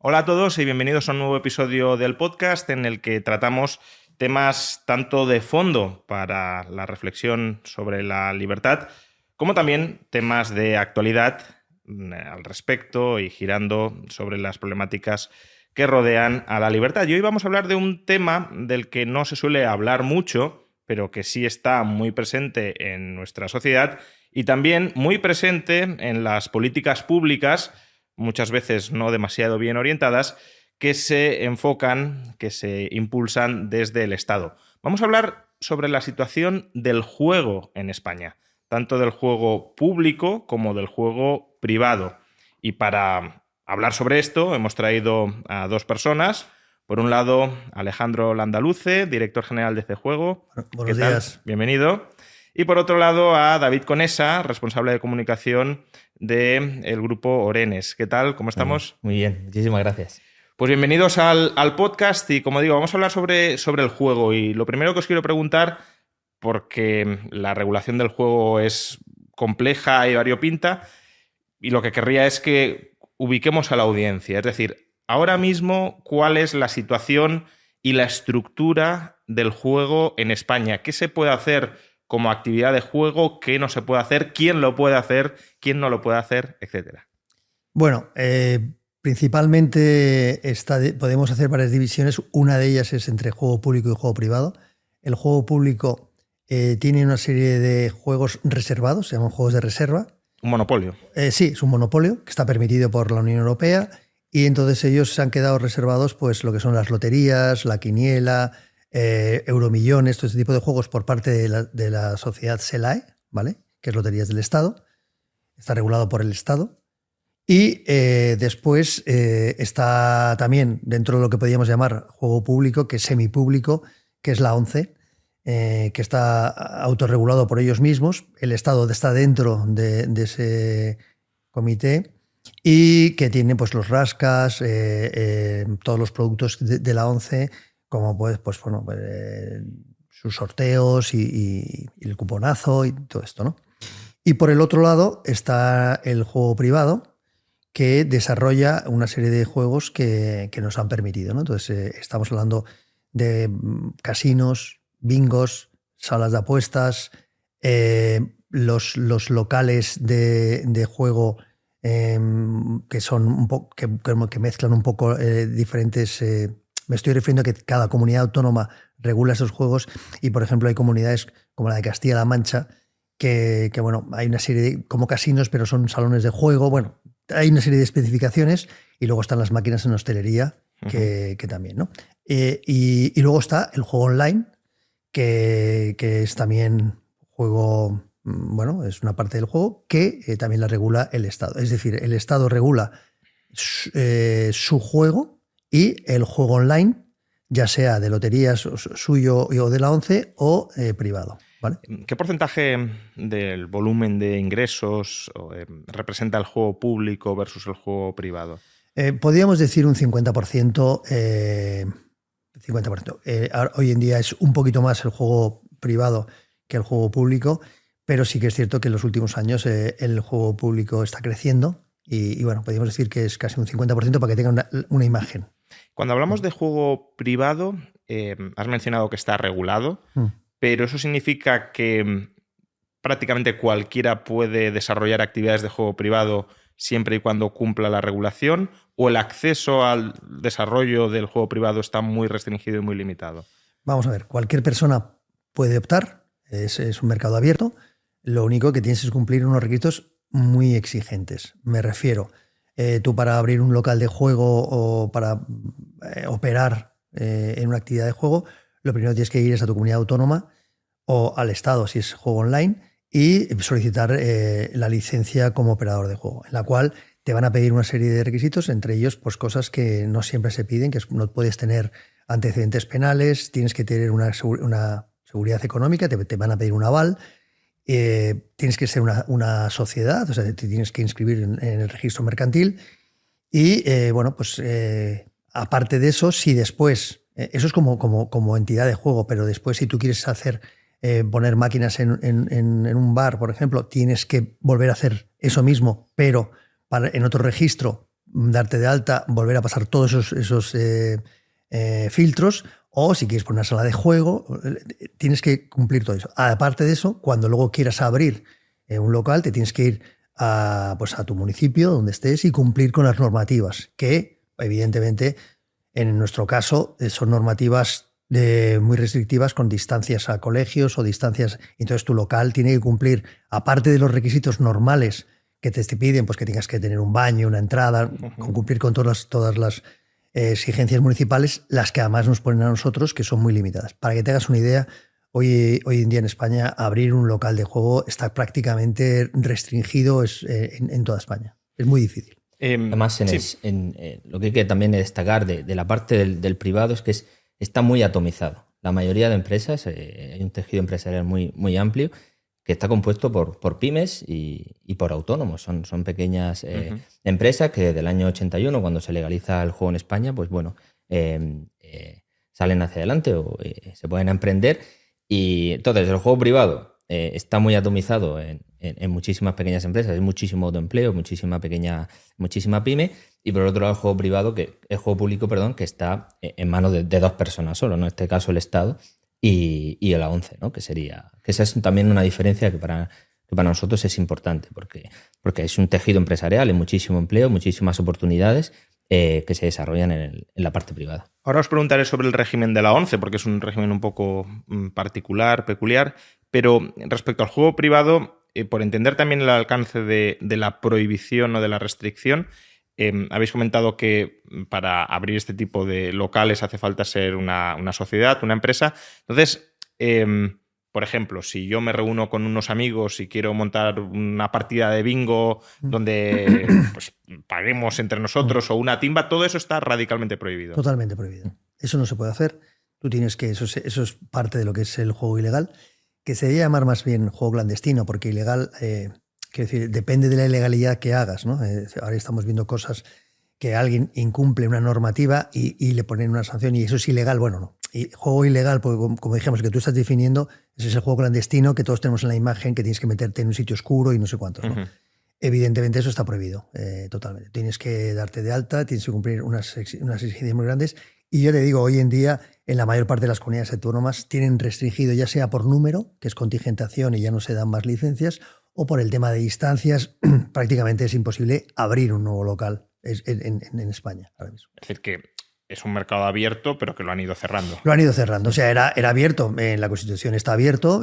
Hola a todos y bienvenidos a un nuevo episodio del podcast en el que tratamos temas tanto de fondo para la reflexión sobre la libertad, como también temas de actualidad al respecto y girando sobre las problemáticas que rodean a la libertad. Y hoy vamos a hablar de un tema del que no se suele hablar mucho, pero que sí está muy presente en nuestra sociedad y también muy presente en las políticas públicas, muchas veces no demasiado bien orientadas, que se enfocan, que se impulsan desde el Estado. Vamos a hablar sobre la situación del juego en España, tanto del juego público como del juego privado. Y para hablar sobre esto hemos traído a dos personas. Por un lado, Alejandro Landaluce, director general de CJuego. Buenos días. Bienvenido. Y por otro lado, a David Conesa, responsable de comunicación del grupo Orenes. ¿Qué tal? ¿Cómo estamos? Muy bien, muchísimas gracias. Pues bienvenidos al podcast y, como digo, vamos a hablar sobre el juego. Y lo primero que os quiero preguntar, porque la regulación del juego es compleja y variopinta, y lo que querría es que ubiquemos a la audiencia. Es decir, ahora mismo, ¿cuál es la situación y la estructura del juego en España? ¿Qué se puede hacer como actividad de juego? ¿Qué no se puede hacer? ¿Quién lo puede hacer? ¿Quién no lo puede hacer? Etcétera. Bueno, principalmente podemos hacer varias divisiones. Una de ellas es entre juego público y juego privado. El juego público tiene una serie de juegos reservados, se llaman juegos de reserva. Un monopolio. Sí, es un monopolio que está permitido por la Unión Europea y entonces ellos se han quedado reservados pues lo que son las loterías, la quiniela, euromillones, todo ese tipo de juegos por parte de la sociedad SELAE, ¿vale? Que es Loterías del Estado. Está regulado por el Estado. Y después está también dentro de lo que podríamos llamar juego público, que es semipúblico, que es la ONCE, que está autorregulado por ellos mismos. El Estado está dentro de ese comité y que tiene pues, los rascas, todos los productos de la ONCE, como sus sorteos y el cuponazo y todo esto, ¿no? Y por el otro lado está el juego privado, que desarrolla una serie de juegos que nos han permitido, ¿no? Entonces estamos hablando de casinos, bingos, salas de apuestas, los locales de juego que son un poco que mezclan un poco diferentes. Me estoy refiriendo a que cada comunidad autónoma regula esos juegos y, por ejemplo, hay comunidades como la de Castilla-La Mancha que bueno, hay una serie de como casinos, pero son salones de juego. Bueno, hay una serie de especificaciones y luego están las máquinas en hostelería que también, ¿no? Y luego está el juego online, que es también juego, bueno, es una parte del juego que también la regula el Estado. Es decir, el Estado regula su juego y el juego online, ya sea de loterías suyo o de la ONCE o privado. ¿Vale? ¿Qué porcentaje del volumen de ingresos representa el juego público versus el juego privado? Podríamos decir un 50%. 50%. Hoy en día es un poquito más el juego privado que el juego público, pero sí que es cierto que en los últimos años el juego público está creciendo y bueno, podríamos decir que es casi un 50% para que tengan una imagen. Cuando hablamos de juego privado, has mencionado que está regulado, pero eso significa que prácticamente cualquiera puede desarrollar actividades de juego privado siempre y cuando cumpla la regulación, o el acceso al desarrollo del juego privado está muy restringido y muy limitado. Vamos a ver, cualquier persona puede optar, es un mercado abierto, lo único que tienes es cumplir unos requisitos muy exigentes. Me refiero, tú para abrir un local de juego o para operar en una actividad de juego, lo primero que tienes que ir es a tu comunidad autónoma o al Estado si es juego online y solicitar la licencia como operador de juego, en la cual te van a pedir una serie de requisitos, entre ellos pues cosas que no siempre se piden, que no puedes tener antecedentes penales, tienes que tener una seguridad económica, te van a pedir un aval, tienes que ser una sociedad, o sea, te tienes que inscribir en el registro mercantil y bueno, pues aparte de eso, si después, eso es como entidad de juego, pero después si tú quieres poner máquinas en un bar, por ejemplo, tienes que volver a hacer eso mismo, pero en otro registro darte de alta, volver a pasar todos esos filtros, o si quieres poner una sala de juego, tienes que cumplir todo eso. Aparte de eso, cuando luego quieras abrir un local, te tienes que ir a tu municipio, donde estés, y cumplir con las normativas, que evidentemente en nuestro caso son normativas muy restrictivas, con distancias a colegios o distancias. Entonces tu local tiene que cumplir, aparte de los requisitos normales que te piden, pues que tengas que tener un baño, una entrada, con cumplir con todas las exigencias municipales, las que además nos ponen a nosotros, que son muy limitadas. Para que te hagas una idea, hoy en día en España abrir un local de juego está prácticamente restringido en toda España. Es muy difícil. Además, lo que hay que también destacar de la parte del privado es que está muy atomizado. La mayoría de empresas, hay un tejido empresarial muy amplio que está compuesto por pymes y por autónomos. Son pequeñas empresas que desde el año 81, cuando se legaliza el juego en España, pues bueno, salen hacia adelante o se pueden emprender. Y entonces el juego privado está muy atomizado en muchísimas pequeñas empresas, hay muchísimo autoempleo, muchísima pyme, y por otro lado el juego público, que está en manos de dos personas solo, ¿no? En este caso el Estado y la ONCE, ¿no? Que esa es también una diferencia que para nosotros es importante, porque es un tejido empresarial, hay muchísimo empleo, muchísimas oportunidades que se desarrollan en la parte privada. Ahora os preguntaré sobre el régimen de la ONCE, porque es un régimen un poco particular, peculiar, pero respecto al juego privado, por entender también el alcance de la prohibición o de la restricción, habéis comentado que para abrir este tipo de locales hace falta ser una sociedad, una empresa. Entonces, por ejemplo, si yo me reúno con unos amigos y quiero montar una partida de bingo donde pues, paguemos entre nosotros o una timba, todo eso está radicalmente prohibido. Totalmente prohibido. Eso no se puede hacer. Tú tienes que... Eso es parte de lo que es el juego ilegal, que se debe llamar más bien juego clandestino, porque ilegal, quiero decir, depende de la ilegalidad que hagas, ¿no? Ahora estamos viendo cosas que alguien incumple una normativa y le ponen una sanción y eso es ilegal. Bueno, no. Y juego ilegal, porque como dijimos, que tú estás definiendo, ese es el juego clandestino que todos tenemos en la imagen, que tienes que meterte en un sitio oscuro y no sé cuántos, ¿no? Evidentemente eso está prohibido, totalmente. Tienes que darte de alta, tienes que cumplir unas exigencias muy grandes. Y yo te digo, hoy en día, en la mayor parte de las comunidades autónomas tienen restringido, ya sea por número, que es contingentación y ya no se dan más licencias, o por el tema de distancias, prácticamente es imposible abrir un nuevo local en España ahora mismo. Es decir, que es un mercado abierto, pero que lo han ido cerrando. Lo han ido cerrando. O sea, era abierto, en la Constitución está abierto,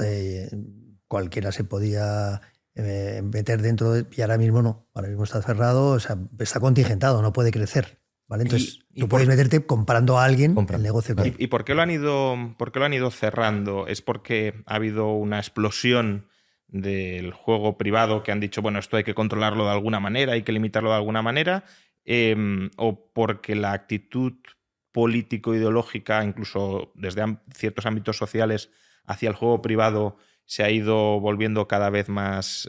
cualquiera se podía meter dentro, y ahora mismo no. Ahora mismo está cerrado, o sea, está contingentado, no puede crecer. ¿Vale? Entonces, tú puedes meterte comprando a alguien el negocio que hay. ¿Y por qué lo han ido cerrando? ¿Es porque ha habido una explosión del juego privado que han dicho, bueno, esto hay que controlarlo de alguna manera, hay que limitarlo de alguna manera? ¿O porque la actitud político-ideológica, incluso desde ciertos ámbitos sociales, hacia el juego privado se ha ido volviendo cada vez más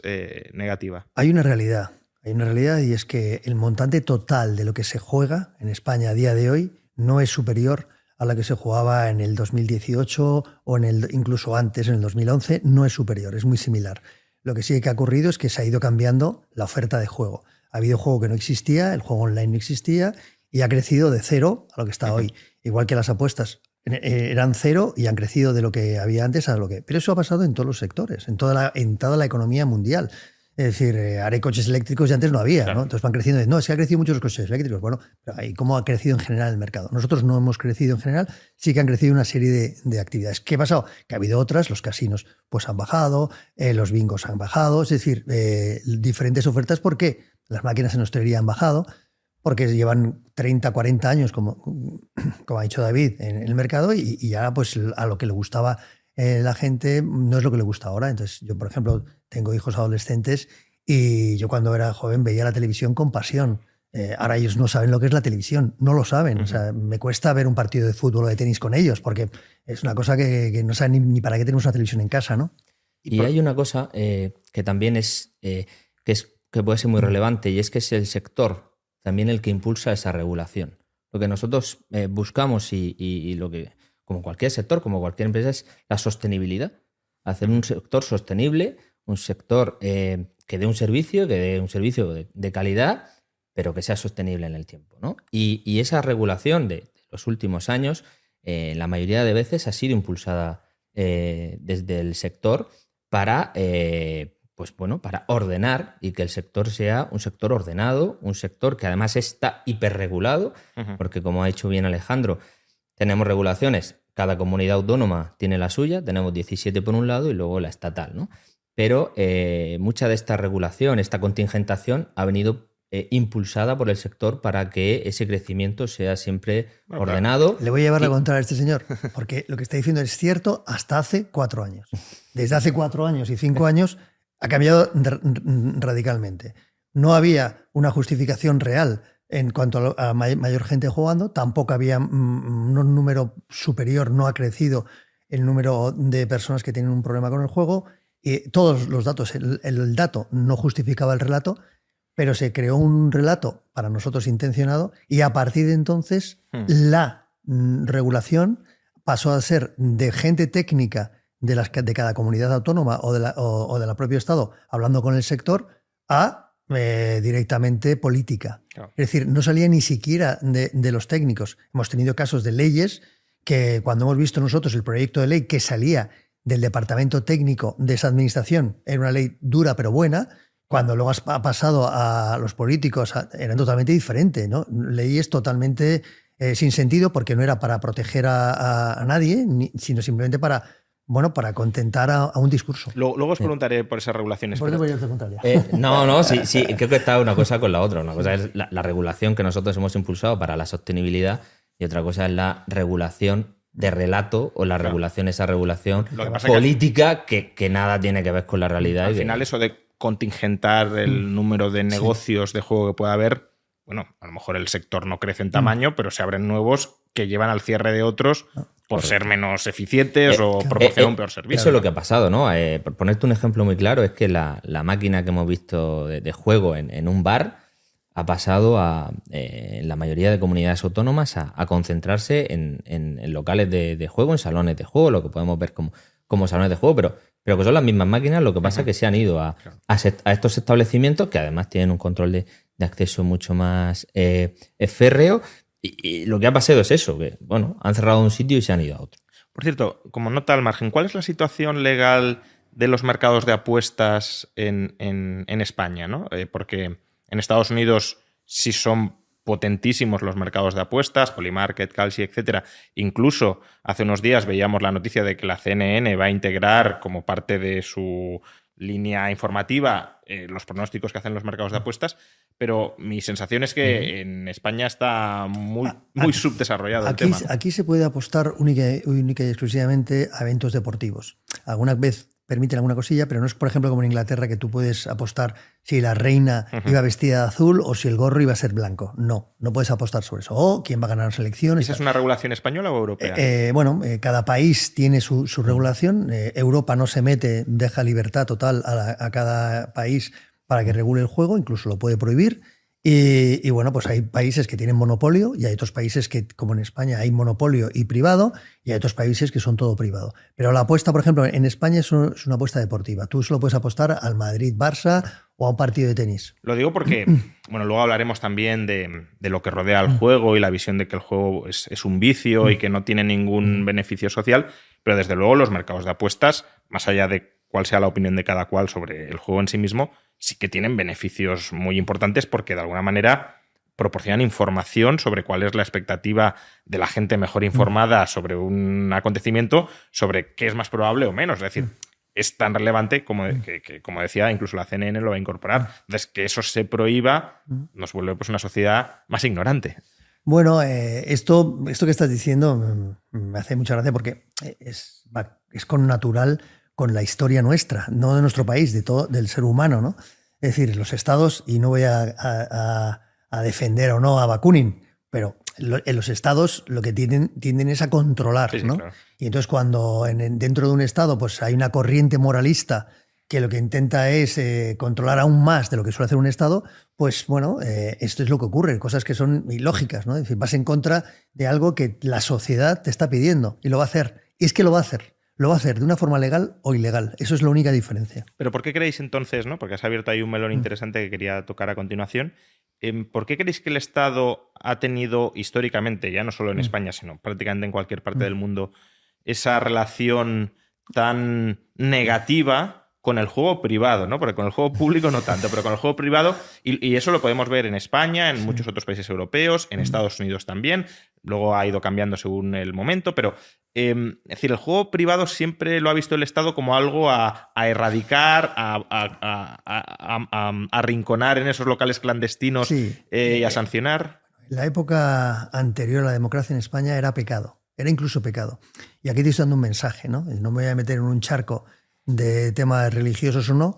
negativa? Hay una realidad y es que el montante total de lo que se juega en España a día de hoy no es superior a la que se jugaba en el 2018 o incluso antes, en el 2011, no es superior, es muy similar. Lo que sí que ha ocurrido es que se ha ido cambiando la oferta de juego. Ha habido juego que no existía, el juego online no existía y ha crecido de cero a lo que está hoy. Igual que las apuestas eran cero y han crecido de lo que había antes a lo que... Pero eso ha pasado en todos los sectores, en toda la economía mundial. Es decir, haré coches eléctricos y antes no había, claro, ¿no? Entonces van creciendo. No, es que ha crecido mucho los coches eléctricos. Bueno, pero ¿y cómo ha crecido en general el mercado? Nosotros no hemos crecido en general, sí que han crecido una serie de actividades. ¿Qué ha pasado? Que ha habido otras, los casinos pues han bajado, los bingos han bajado, es decir, diferentes ofertas. ¿Por qué? Las máquinas en hostelería han bajado, porque llevan 30, 40 años, como ha dicho David, en el mercado y ya pues a lo que le gustaba la gente no es lo que le gusta ahora. Entonces yo, por ejemplo, tengo hijos adolescentes y yo cuando era joven veía la televisión con pasión. Ahora ellos no saben lo que es la televisión, no lo saben. Uh-huh. O sea, me cuesta ver un partido de fútbol o de tenis con ellos porque es una cosa que no saben ni para qué tenemos una televisión en casa, ¿no? Y hay una cosa que también que puede ser muy relevante y es que es el sector también el que impulsa esa regulación. Lo que nosotros buscamos y lo que, como cualquier sector, como cualquier empresa, es la sostenibilidad. Hacer un sector sostenible, un sector que dé un servicio de calidad, pero que sea sostenible en el tiempo, ¿no? Y esa regulación de los últimos años, la mayoría de veces ha sido impulsada desde el sector para, para ordenar y que el sector sea un sector ordenado, un sector que además está hiperregulado, porque como ha dicho bien Alejandro, tenemos regulaciones, cada comunidad autónoma tiene la suya, tenemos 17 por un lado y luego la estatal, ¿no? Pero mucha de esta regulación, esta contingentación ha venido impulsada por el sector para que ese crecimiento sea siempre ordenado. Le voy a llevar la contraria a este señor, porque lo que está diciendo es cierto hasta hace 4 años. Desde hace 4 años y 5 años ha cambiado radicalmente. No había una justificación real en cuanto a mayor gente jugando, tampoco había un número superior, no ha crecido el número de personas que tienen un problema con el juego. Todos los datos, el dato no justificaba el relato, pero se creó un relato para nosotros intencionado y a partir de entonces la regulación pasó a ser de gente técnica de cada comunidad autónoma o de la propio Estado hablando con el sector a directamente política. Claro. Es decir, no salía ni siquiera de los técnicos. Hemos tenido casos de leyes que cuando hemos visto nosotros el proyecto de ley que salía del departamento técnico de esa administración, era una ley dura pero buena, cuando luego ha pasado a los políticos era totalmente diferente, ¿no? Leyes totalmente sin sentido porque no era para proteger a nadie, sino simplemente para contentar a un discurso. Luego os preguntaré por esas regulaciones. ¿Por qué voy a preguntar ya? Sí, creo que está una cosa con la otra. Una cosa es la regulación que nosotros hemos impulsado para la sostenibilidad y otra cosa es la regulación de relato o esa regulación política que nada tiene que ver con la realidad. Al final eso de contingentar el número de negocios de juego que pueda haber, bueno, a lo mejor el sector no crece en tamaño, pero se abren nuevos que llevan al cierre de otros por ser menos eficientes o proporcionar un peor servicio. Eso es lo que ha pasado, ¿no? Por ponerte un ejemplo muy claro, es que la máquina que hemos visto de juego en un bar ha pasado en la mayoría de comunidades autónomas a concentrarse en locales de juego, en salones de juego, lo que podemos ver como salones de juego, pero que son las mismas máquinas, lo que pasa es que se han ido a estos establecimientos que además tienen un control de acceso mucho más férreo y lo que ha pasado es eso, que han cerrado un sitio y se han ido a otro. Por cierto, como nota al margen, ¿cuál es la situación legal de los mercados de apuestas en España, ¿no? Porque en Estados Unidos sí son potentísimos los mercados de apuestas, Polymarket, Kalshi, etcétera. Incluso hace unos días veíamos la noticia de que la CNN va a integrar como parte de su línea informativa los pronósticos que hacen los mercados de apuestas, pero mi sensación es que en España está muy subdesarrollado el tema, ¿no? Aquí se puede apostar única y exclusivamente a eventos deportivos. Alguna vez permiten alguna cosilla, pero no es, por ejemplo, como en Inglaterra, que tú puedes apostar si la reina iba vestida de azul o si el gorro iba a ser blanco. No puedes apostar sobre eso. O quién va a ganar las elecciones. ¿Esa es una regulación española o europea? Cada país tiene su regulación. Europa no se mete, deja libertad total a cada país para que regule el juego, incluso lo puede prohibir. Y pues hay países que tienen monopolio y hay otros países que, como en España, hay monopolio y privado, y hay otros países que son todo privado. Pero la apuesta, por ejemplo, en España es una apuesta deportiva. Tú solo puedes apostar al Madrid-Barça o a un partido de tenis. Lo digo porque, luego hablaremos también de lo que rodea al juego y la visión de que el juego es un vicio y que no tiene ningún beneficio social, pero desde luego los mercados de apuestas, más allá de cuál sea la opinión de cada cual sobre el juego en sí mismo, sí que tienen beneficios muy importantes porque de alguna manera proporcionan información sobre cuál es la expectativa de la gente mejor informada sobre un acontecimiento, sobre qué es más probable o menos. Es decir, es tan relevante como decía, incluso la CNN lo va a incorporar. Entonces, que eso se prohíba nos vuelve una sociedad más ignorante. Bueno, esto que estás diciendo me hace mucha gracia porque es con natural con la historia nuestra, no de nuestro país, del ser humano, ¿no? Es decir, los estados, y no voy a defender o no a Bakunin, pero en los estados lo que tienden es a controlar, ¿no? Claro. Y entonces cuando dentro de un estado pues hay una corriente moralista que lo que intenta es controlar aún más de lo que suele hacer un estado, pues esto es lo que ocurre, cosas que son ilógicas, ¿no? Es decir, vas en contra de algo que la sociedad te está pidiendo y lo va a hacer. Y es que lo va a hacer. Lo va a hacer de una forma legal o ilegal. Eso es la única diferencia. ¿Pero por qué creéis entonces, no? Porque has abierto ahí un melón interesante que quería tocar a continuación, ¿por qué creéis que el Estado ha tenido históricamente, ya no solo en España, sino prácticamente en cualquier parte del mundo, esa relación tan negativa con el juego privado, ¿no? Porque con el juego público no tanto, pero con el juego privado, y eso lo podemos ver en España, en muchos otros países europeos, en Estados Unidos también, luego ha ido cambiando según el momento, pero es decir, el juego privado siempre lo ha visto el Estado como algo a erradicar, a arrinconar en esos locales clandestinos y a sancionar. La época anterior a la democracia en España era pecado, era incluso pecado. Y aquí te estoy dando un mensaje, ¿no? No me voy a meter en un charco de temas religiosos o no,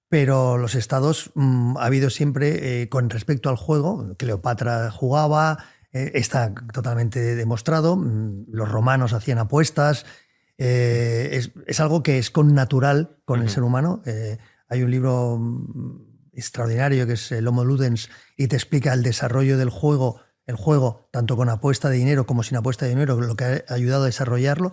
pero los estados ha habido siempre, con respecto al juego, Cleopatra jugaba, está totalmente demostrado, los romanos hacían apuestas, es algo que es connatural con el ser humano. Hay un libro extraordinario que es el Homo Ludens y te explica el desarrollo del juego, el juego tanto con apuesta de dinero como sin apuesta de dinero, lo que ha ayudado a desarrollarlo.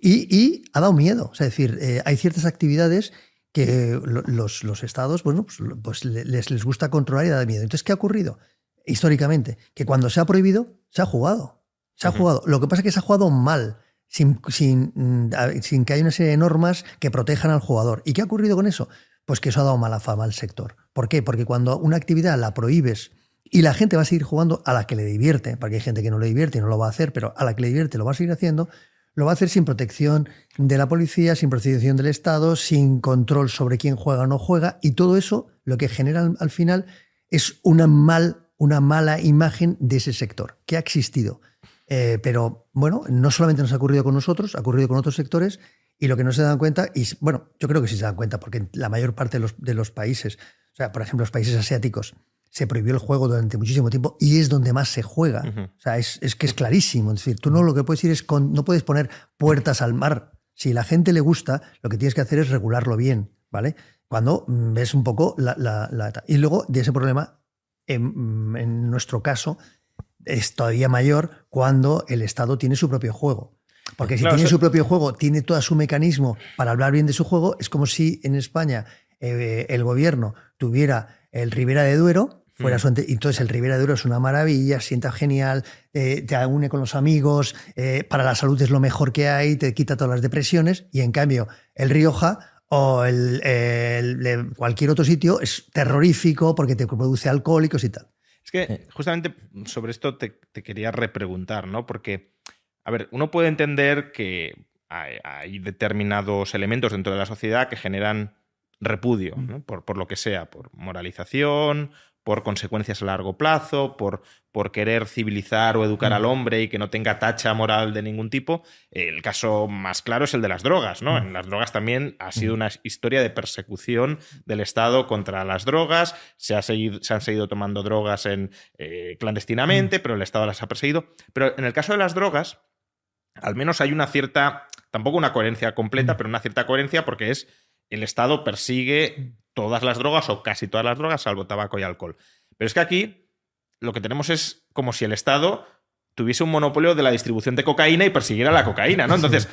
Y ha dado miedo. O sea, es decir, hay ciertas actividades que los estados, bueno, pues les gusta controlar y da miedo. Entonces, ¿qué ha ocurrido? Históricamente, que cuando se ha prohibido, se ha jugado. Se ha jugado. Lo que pasa es que se ha jugado mal, sin que haya una serie de normas que protejan al jugador. ¿Y qué ha ocurrido con eso? Pues que eso ha dado mala fama al sector. ¿Por qué? Porque cuando una actividad la prohíbes y la gente va a seguir jugando a la que le divierte, porque hay gente que no le divierte y no lo va a hacer, pero a la que le divierte lo va a seguir haciendo, lo va a hacer sin protección de la policía, sin protección del Estado, sin control sobre quién juega o no juega, y todo eso lo que genera al final es una mala imagen de ese sector, que ha existido. Pero bueno, no solamente nos ha ocurrido con nosotros, ha ocurrido con otros sectores, y lo que no se dan cuenta, y bueno, yo creo que sí se dan cuenta, porque la mayor parte de los países, o sea, por ejemplo, los países asiáticos, se prohibió el juego durante muchísimo tiempo y es donde más se juega. O sea, es que es clarísimo. Es decir, tú no lo que puedes decir es no puedes poner puertas al mar. Si a la gente le gusta, lo que tienes que hacer es regularlo bien, ¿vale? Cuando ves un poco y luego de ese problema, en nuestro caso, es todavía mayor cuando el Estado tiene su propio juego. Porque si tiene su propio juego, tiene todo su mecanismo para hablar bien de su juego, es como si en España el gobierno tuviera el Ribera de Duero, entonces el Ribera de Duero es una maravilla, sienta genial, te une con los amigos, para la salud es lo mejor que hay, te quita todas las depresiones, y en cambio el Rioja o cualquier otro sitio es terrorífico porque te produce alcohólicos y tal. Es que justamente sobre esto te quería repreguntar, ¿no? Porque, a ver, uno puede entender que hay determinados elementos dentro de la sociedad que generan repudio, ¿no? Por lo que sea, por moralización, por consecuencias a largo plazo, por querer civilizar o educar al hombre y que no tenga tacha moral de ningún tipo. El caso más claro es el de las drogas, ¿no? En las drogas también ha sido una historia de persecución del Estado contra las drogas. Se han seguido tomando drogas clandestinamente, pero el Estado las ha perseguido. Pero en el caso de las drogas, al menos hay una cierta, tampoco una coherencia completa, pero una cierta coherencia, porque el Estado persigue todas las drogas o casi todas las drogas, salvo tabaco y alcohol. Pero es que aquí lo que tenemos es como si el Estado tuviese un monopolio de la distribución de cocaína y persiguiera la cocaína, ¿no? Entonces,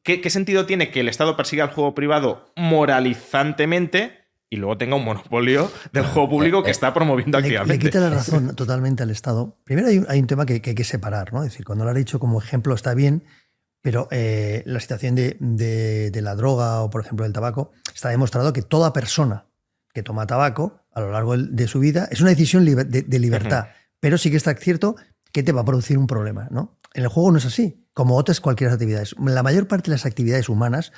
¿qué sentido tiene que el Estado persiga al juego privado moralizantemente y luego tenga un monopolio del juego público que está promoviendo activamente? Le quita la razón totalmente al Estado. Primero hay un tema que hay que separar, ¿no? Es decir, cuando lo has dicho como ejemplo está bien, pero la situación de la droga o, por ejemplo, del tabaco, está demostrado que toda persona que toma tabaco a lo largo de su vida es una decisión de libertad. Pero sí que está cierto que te va a producir un problema, ¿no? En el juego no es así, como otras cualquier actividades. La mayor parte de las actividades humanas,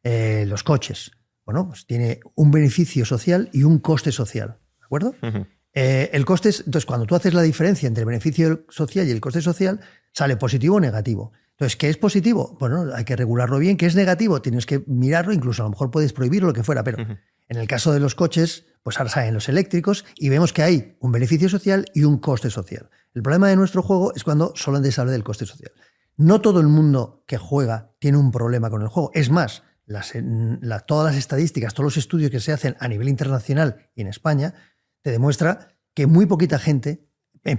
los coches, bueno, pues tiene un beneficio social y un coste social, ¿de acuerdo? El coste es, entonces, cuando tú haces la diferencia entre el beneficio social y el coste social, sale positivo o negativo. Entonces, ¿qué es positivo? Bueno, hay que regularlo bien. ¿Qué es negativo? Tienes que mirarlo, incluso a lo mejor puedes prohibirlo, lo que fuera, pero en el caso de los coches, pues ahora salen los eléctricos y vemos que hay un beneficio social y un coste social. El problema de nuestro juego es cuando solamente se habla del coste social. No todo el mundo que juega tiene un problema con el juego. Es más, todas las estadísticas, todos los estudios que se hacen a nivel internacional y en España, te demuestra que muy poquita gente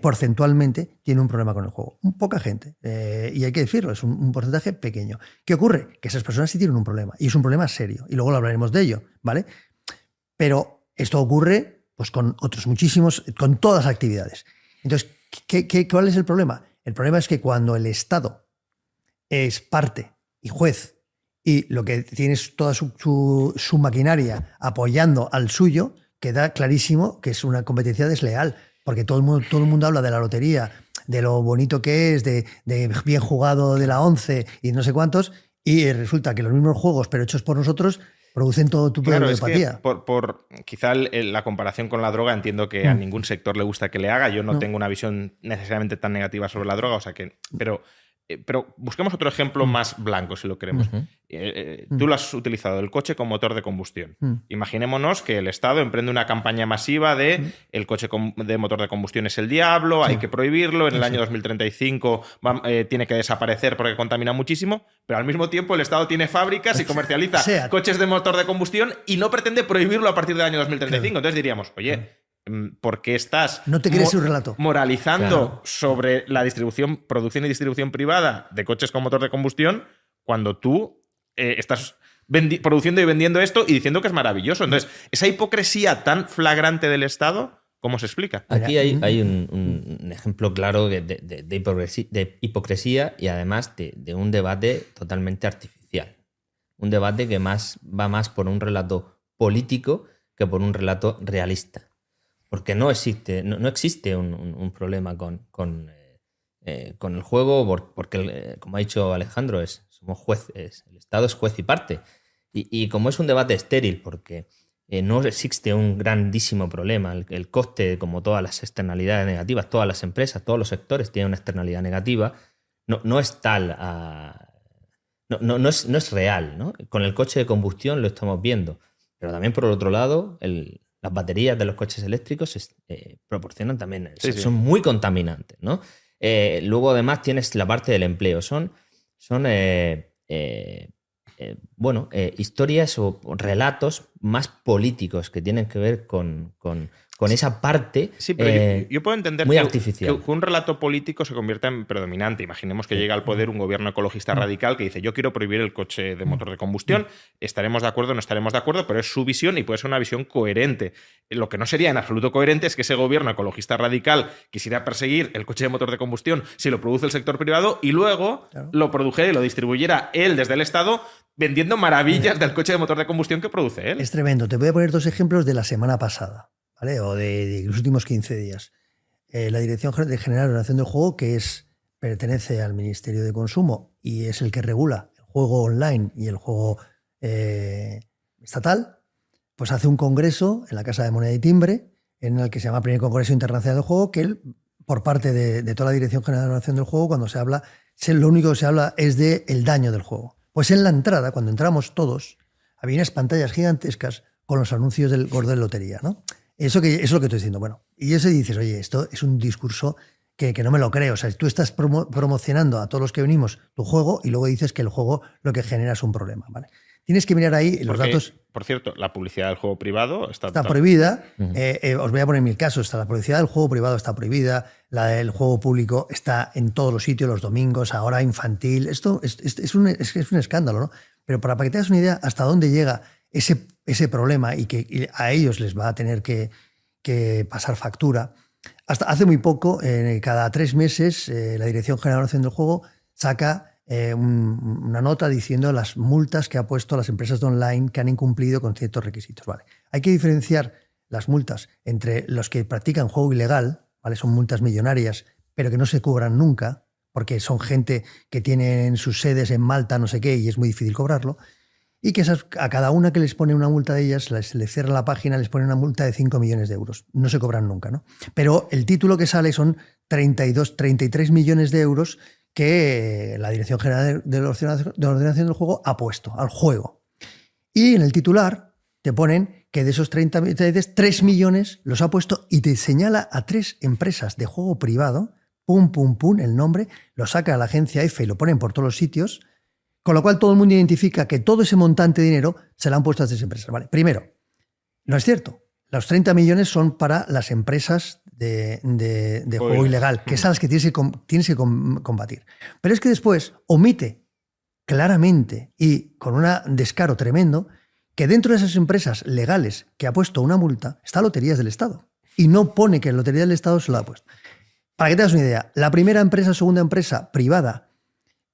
porcentualmente tiene un problema con el juego. Poca gente. Y hay que decirlo, es un porcentaje pequeño. ¿Qué ocurre? Que esas personas sí tienen un problema. Y es un problema serio. Y luego lo hablaremos de ello, ¿vale? Pero esto ocurre Pues con otros muchísimos, con todas las actividades. Entonces, ¿cuál es el problema? El problema es que cuando el Estado es parte y juez y lo que tiene es toda su maquinaria apoyando al suyo, queda clarísimo que es una competencia desleal, porque todo el mundo habla de la lotería, de lo bonito que es, de bien jugado de la 11 y no sé cuántos, y resulta que los mismos juegos, pero hechos por nosotros, producen todo tipo de ludopatía. Es que por quizá la comparación con la droga, entiendo que a ningún sector le gusta que le haga. Yo no tengo una visión necesariamente tan negativa sobre la droga, o sea que. Pero busquemos otro ejemplo más blanco, si lo queremos. Tú lo has utilizado, el coche con motor de combustión. Imaginémonos que el Estado emprende una campaña masiva de el coche de motor de combustión es el diablo, hay que prohibirlo, en el año 2035 tiene que desaparecer porque contamina muchísimo, pero al mismo tiempo el Estado tiene fábricas y comercializa coches de motor de combustión y no pretende prohibirlo a partir del año 2035. Entonces diríamos, oye, ¿por qué estás no te crees su relato moralizando sobre la producción y distribución privada de coches con motor de combustión cuando tú estás produciendo y vendiendo esto y diciendo que es maravilloso? Entonces, esa hipocresía tan flagrante del Estado, ¿cómo se explica? Aquí hay un ejemplo claro de hipocresía y además de un debate totalmente artificial. Un debate que va más por un relato político que por un relato realista. Porque no existe un problema con el juego, porque, como ha dicho Alejandro, somos jueces, el Estado es juez y parte. Y como es un debate estéril, porque no existe un grandísimo problema, el coste, como todas las externalidades negativas, todas las empresas, todos los sectores tienen una externalidad negativa, no es tal, no es real, ¿no? Con el coche de combustión lo estamos viendo, pero también por el otro lado, las baterías de los coches eléctricos proporcionan también, son muy contaminantes, ¿no? Luego además tienes la parte del empleo, son historias o relatos más políticos que tienen que ver con esa parte yo puedo entender muy artificial. Que un relato político se convierta en predominante. Imaginemos que llega al poder un gobierno ecologista radical que dice yo quiero prohibir el coche de motor de combustión. Estaremos de acuerdo, no estaremos de acuerdo, pero es su visión y puede ser una visión coherente. Lo que no sería en absoluto coherente es que ese gobierno ecologista radical quisiera perseguir el coche de motor de combustión si lo produce el sector privado y luego lo produjera y lo distribuyera él desde el Estado vendiendo maravillas del coche de motor de combustión que produce él. Es tremendo. Te voy a poner 2 ejemplos de la semana pasada, ¿vale? O de los últimos 15 días. La Dirección General de Ordenación del Juego, que pertenece al Ministerio de Consumo y es el que regula el juego online y el juego estatal, pues hace un congreso en la Casa de Moneda y Timbre, en el que se llama Primer Congreso Internacional del Juego, que por parte de toda la Dirección General de Ordenación del Juego, cuando se habla, lo único que se habla es del daño del juego. Pues en la entrada, cuando entramos todos, había unas pantallas gigantescas con los anuncios del gordo de lotería, ¿no? Eso es lo que estoy diciendo. Bueno, y eso dices, oye, esto es un discurso que no me lo creo. O sea, tú estás promocionando a todos los que venimos tu juego y luego dices que el juego lo que genera es un problema, ¿vale? Tienes que mirar ahí los datos. Por cierto, la publicidad del juego privado está prohibida. Os voy a poner 1000 casos. La publicidad del juego privado está prohibida. La del juego público está en todos los sitios, los domingos, ahora infantil. Esto es un escándalo, ¿no? Pero para que te hagas una idea hasta dónde llega ese problema y que a ellos les va a tener que pasar factura. Hasta hace muy poco, cada 3 meses, la Dirección General de Ordenación del Juego saca una nota diciendo las multas que ha puesto a las empresas de online que han incumplido con ciertos requisitos. Vale. Hay que diferenciar las multas entre los que practican juego ilegal, ¿vale? Son multas millonarias, pero que no se cobran nunca, porque son gente que tienen sus sedes en Malta, no sé qué, y es muy difícil cobrarlo, y que a cada una que les pone una multa de ellas, les cierran la página, les ponen una multa de 5 millones de euros. No se cobran nunca, ¿no? Pero el título que sale son 33 millones de euros que la Dirección General de Ordenación del Juego ha puesto al juego. Y en el titular te ponen que de esos 3 millones los ha puesto y te señala a 3 empresas de juego privado, pum, el nombre, lo saca a la agencia EFE y lo ponen por todos los sitios, con lo cual todo el mundo identifica que todo ese montante de dinero se lo han puesto a 3 empresas. Vale, primero, no es cierto. Los 30 millones son para las empresas de juego ilegal, que es a las que tienes que combatir. Pero es que después omite claramente y con un descaro tremendo que dentro de esas empresas legales que ha puesto una multa está Loterías del Estado. Y no pone que Loterías del Estado se lo ha puesto. Para que te das una idea, la primera empresa, segunda empresa privada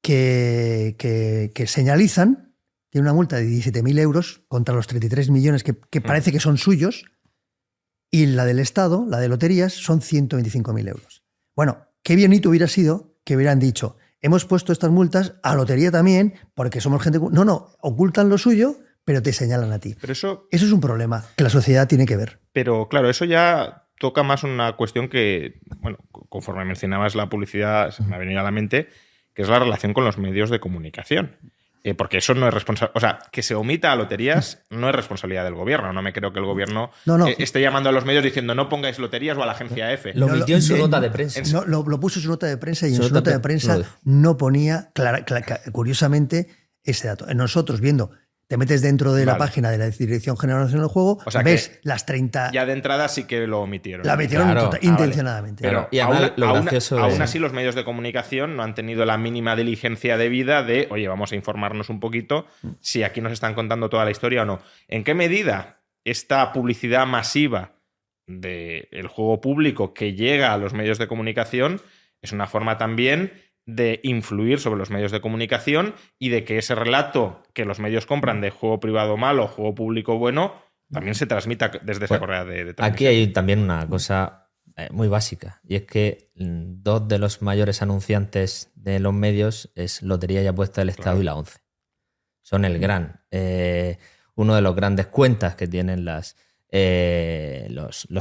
que señalizan tiene una multa de 17.000 euros contra los 33 millones que parece que son suyos, y la del Estado, la de Loterías, son 125.000 euros. Bueno, qué bienito hubiera sido que hubieran dicho, hemos puesto estas multas a Lotería también porque somos gente... No, ocultan lo suyo, pero te señalan a ti. Pero eso es un problema que la sociedad tiene que ver. Pero claro, eso ya toca más una cuestión que, bueno, conforme mencionabas la publicidad, se me ha venido a la mente, que es la relación con los medios de comunicación. Porque eso no es responsabilidad. O sea, que se omita a Loterías no es responsabilidad del gobierno. No me creo que el gobierno esté llamando a los medios diciendo no pongáis Loterías o a la agencia F. Lo omitió en su nota de prensa. Lo puso en su nota de prensa y en su nota de prensa no ponía curiosamente ese dato. Nosotros viendo, te metes dentro de la página de la Dirección General Nacional del Juego, o sea, ves las 30... Ya de entrada sí que lo omitieron. La omitieron intencionadamente. Vale. Pero y además, aún así los medios de comunicación no han tenido la mínima diligencia debida de, oye, vamos a informarnos un poquito si aquí nos están contando toda la historia o no. ¿En qué medida esta publicidad masiva del juego público que llega a los medios de comunicación es una forma también de influir sobre los medios de comunicación y de que ese relato que los medios compran de juego privado malo, juego público bueno, también se transmita desde esa correa de transmisión? Aquí hay también una cosa muy básica, y es que dos de los mayores anunciantes de los medios es Lotería y Apuestas del Estado y la ONCE. Son uno de los grandes cuentas que tienen los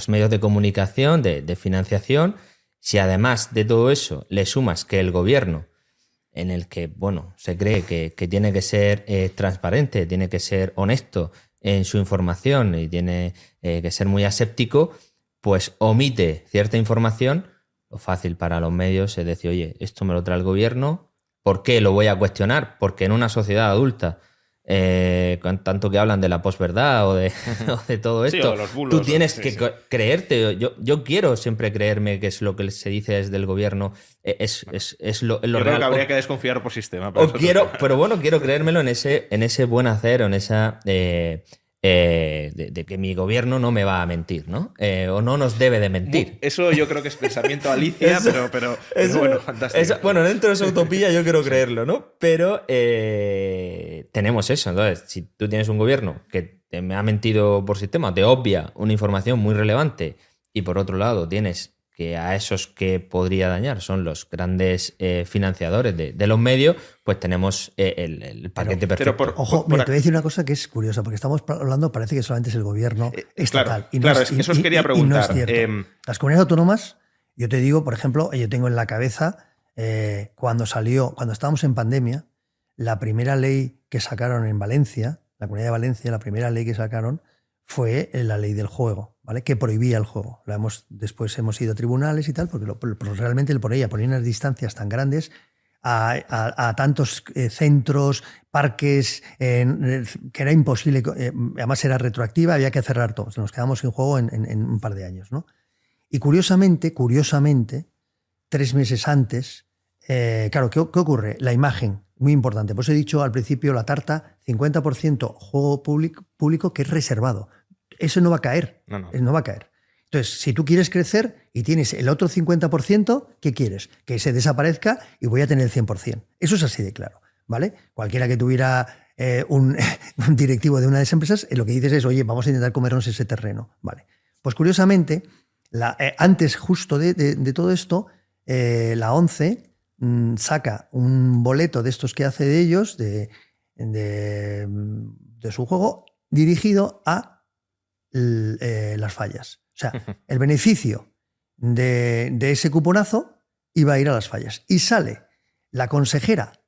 medios de comunicación, de financiación. Si además de todo eso le sumas que el gobierno, en el que bueno se cree que tiene que ser transparente, tiene que ser honesto en su información y tiene que ser muy aséptico, pues omite cierta información, lo fácil para los medios es decir, oye, esto me lo trae el gobierno, ¿por qué lo voy a cuestionar? Porque en una sociedad adulta, con tanto que hablan de la posverdad o de todo esto, los bulos, tú tienes que creerte. Yo quiero siempre creerme que es lo que se dice desde el gobierno, es lo yo real. Creo que habría que desconfiar por sistema. Pero bueno, quiero creérmelo en ese buen hacer o en esa de que mi gobierno no me va a mentir, ¿no? O no nos debe de mentir. Eso yo creo que es pensamiento Alicia, pero bueno, fantástico. Bueno, dentro de esa utopía yo quiero creerlo, ¿no? Pero tenemos eso. Entonces, si tú tienes un gobierno que me ha mentido por sistema, te obvia una información muy relevante, y por otro lado tienes que a esos que podría dañar son los grandes financiadores de los medios, pues tenemos el paquete perfecto. Ojo, mira, te voy a decir una cosa que es curiosa, porque estamos hablando, parece que solamente es el gobierno estatal. Claro, eso os quería preguntar. Y no es cierto. Las comunidades autónomas, yo te digo, por ejemplo, yo tengo en la cabeza, cuando estábamos en pandemia, la primera ley que sacaron en Valencia, la Comunidad de Valencia, la primera ley que sacaron fue la ley del juego, ¿vale? Que prohibía el juego. Después hemos ido a tribunales y tal, porque realmente ponía unas distancias tan grandes a tantos centros, parques, que era imposible. Además era retroactiva, había que cerrar todo. Nos quedamos sin juego en un par de años, ¿no? Y curiosamente, 3 meses antes, claro, ¿qué ocurre? La imagen, muy importante. Pues he dicho al principio, la tarta, 50% juego público que es reservado. Eso no va a caer. No va a caer. Entonces, si tú quieres crecer y tienes el otro 50%, ¿qué quieres? Que se desaparezca y voy a tener el 100%. Eso es así de claro, ¿vale? Cualquiera que tuviera un directivo de una de esas empresas, lo que dices es, oye, vamos a intentar comernos ese terreno, ¿vale? Pues curiosamente, antes justo de todo esto, la ONCE saca un boleto de estos que hace de ellos, de su juego, dirigido a las fallas. O sea, el beneficio de ese cuponazo iba a ir a las fallas. Y sale la consejera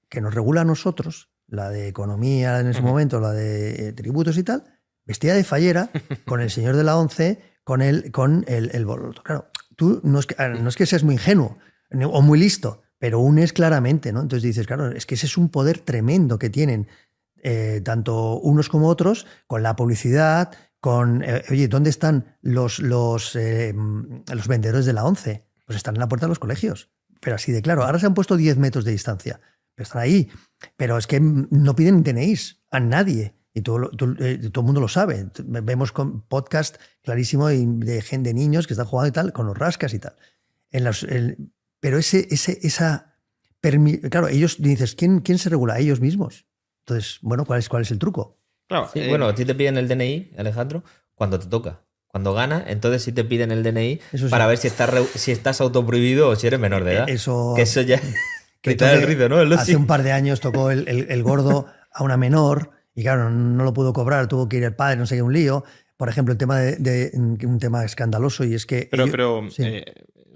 que nos regula a nosotros, la de economía en ese momento, la de tributos y tal, vestida de fallera, con el señor de la ONCE, con el boleto. Claro, tú no es que seas muy ingenuo o muy listo, pero unes claramente, ¿no? Entonces dices, claro, es que ese es un poder tremendo que tienen tanto unos como otros, con la publicidad, con, oye, ¿dónde están los vendedores de la ONCE? Pues están en la puerta de los colegios, pero así de claro. Ahora se han puesto 10 metros de distancia, pero están ahí. Pero es que no piden DNIs a nadie. Y todo el mundo lo sabe. Vemos con podcast clarísimo de gente, de niños que están jugando y tal, con los rascas y tal. Pero claro, ellos dices, ¿quién se regula? Ellos mismos. Entonces, bueno, ¿cuál es el truco? Claro, Sí, bueno, a ti te piden el DNI, Alejandro, cuando te toca. Cuando ganas, entonces sí te piden el DNI para ver si estás autoprohibido o si eres menor de edad. Que eso ya... Que el rito, ¿no? Hace un par de años tocó el gordo a una menor y claro, no lo pudo cobrar, tuvo que ir el padre, no sé qué, un lío. Por ejemplo, el tema un tema escandaloso y es que...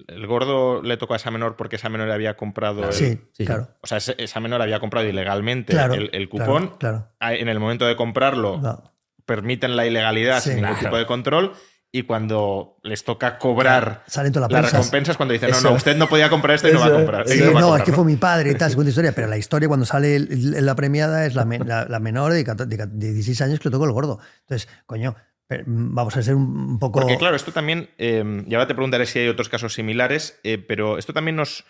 el gordo le tocó a esa menor porque esa menor había comprado... Claro. O sea, esa menor había comprado ilegalmente el cupón. Claro. En el momento de comprarlo, permiten la ilegalidad sin ningún tipo de control. Y cuando les toca cobrar las recompensas, cuando dicen, no, usted no podía comprar esto y no va a comprar. Es que fue mi padre y tal, segunda historia. Pero la historia, cuando sale la premiada, es la menor de 16 años que le tocó el gordo. Entonces, coño, vamos a ser un poco... Porque claro, esto también, y ahora te preguntaré si hay otros casos similares, pero esto también nos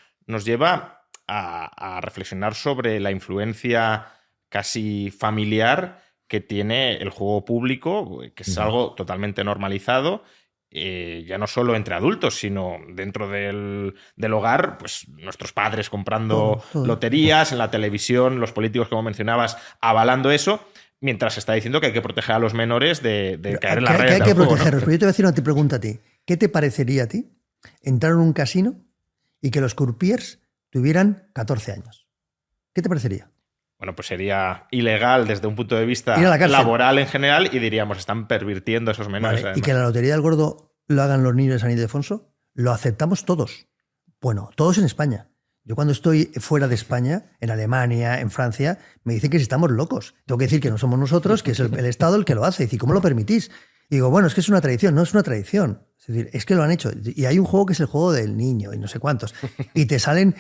lleva a reflexionar sobre la influencia casi familiar que tiene el juego público, que es algo totalmente normalizado, ya no solo entre adultos, sino dentro del hogar, pues nuestros padres comprando loterías, en la televisión, los políticos, como mencionabas, avalando eso, mientras se está diciendo que hay que proteger a los menores de caer en la red. Hay que protegerlos, pero yo te voy a hacer una pregunta a ti. ¿Qué te parecería a ti entrar en un casino y que los croupiers tuvieran 14 años? ¿Qué te parecería? Bueno, pues sería ilegal desde un punto de vista laboral en general y diríamos, están pervirtiendo a esos menores. Vale. Y que la lotería del gordo lo hagan los niños de San Ildefonso, lo aceptamos todos. Bueno, todos en España. Yo cuando estoy fuera de España, en Alemania, en Francia, me dicen que si estamos locos. Tengo que decir que no somos nosotros, que es el Estado el que lo hace. Y decir, ¿cómo lo permitís? Y digo, bueno, es que es una tradición. No es una tradición. Es decir, es que lo han hecho. Y hay un juego que es el juego del niño y no sé cuántos. Y te salen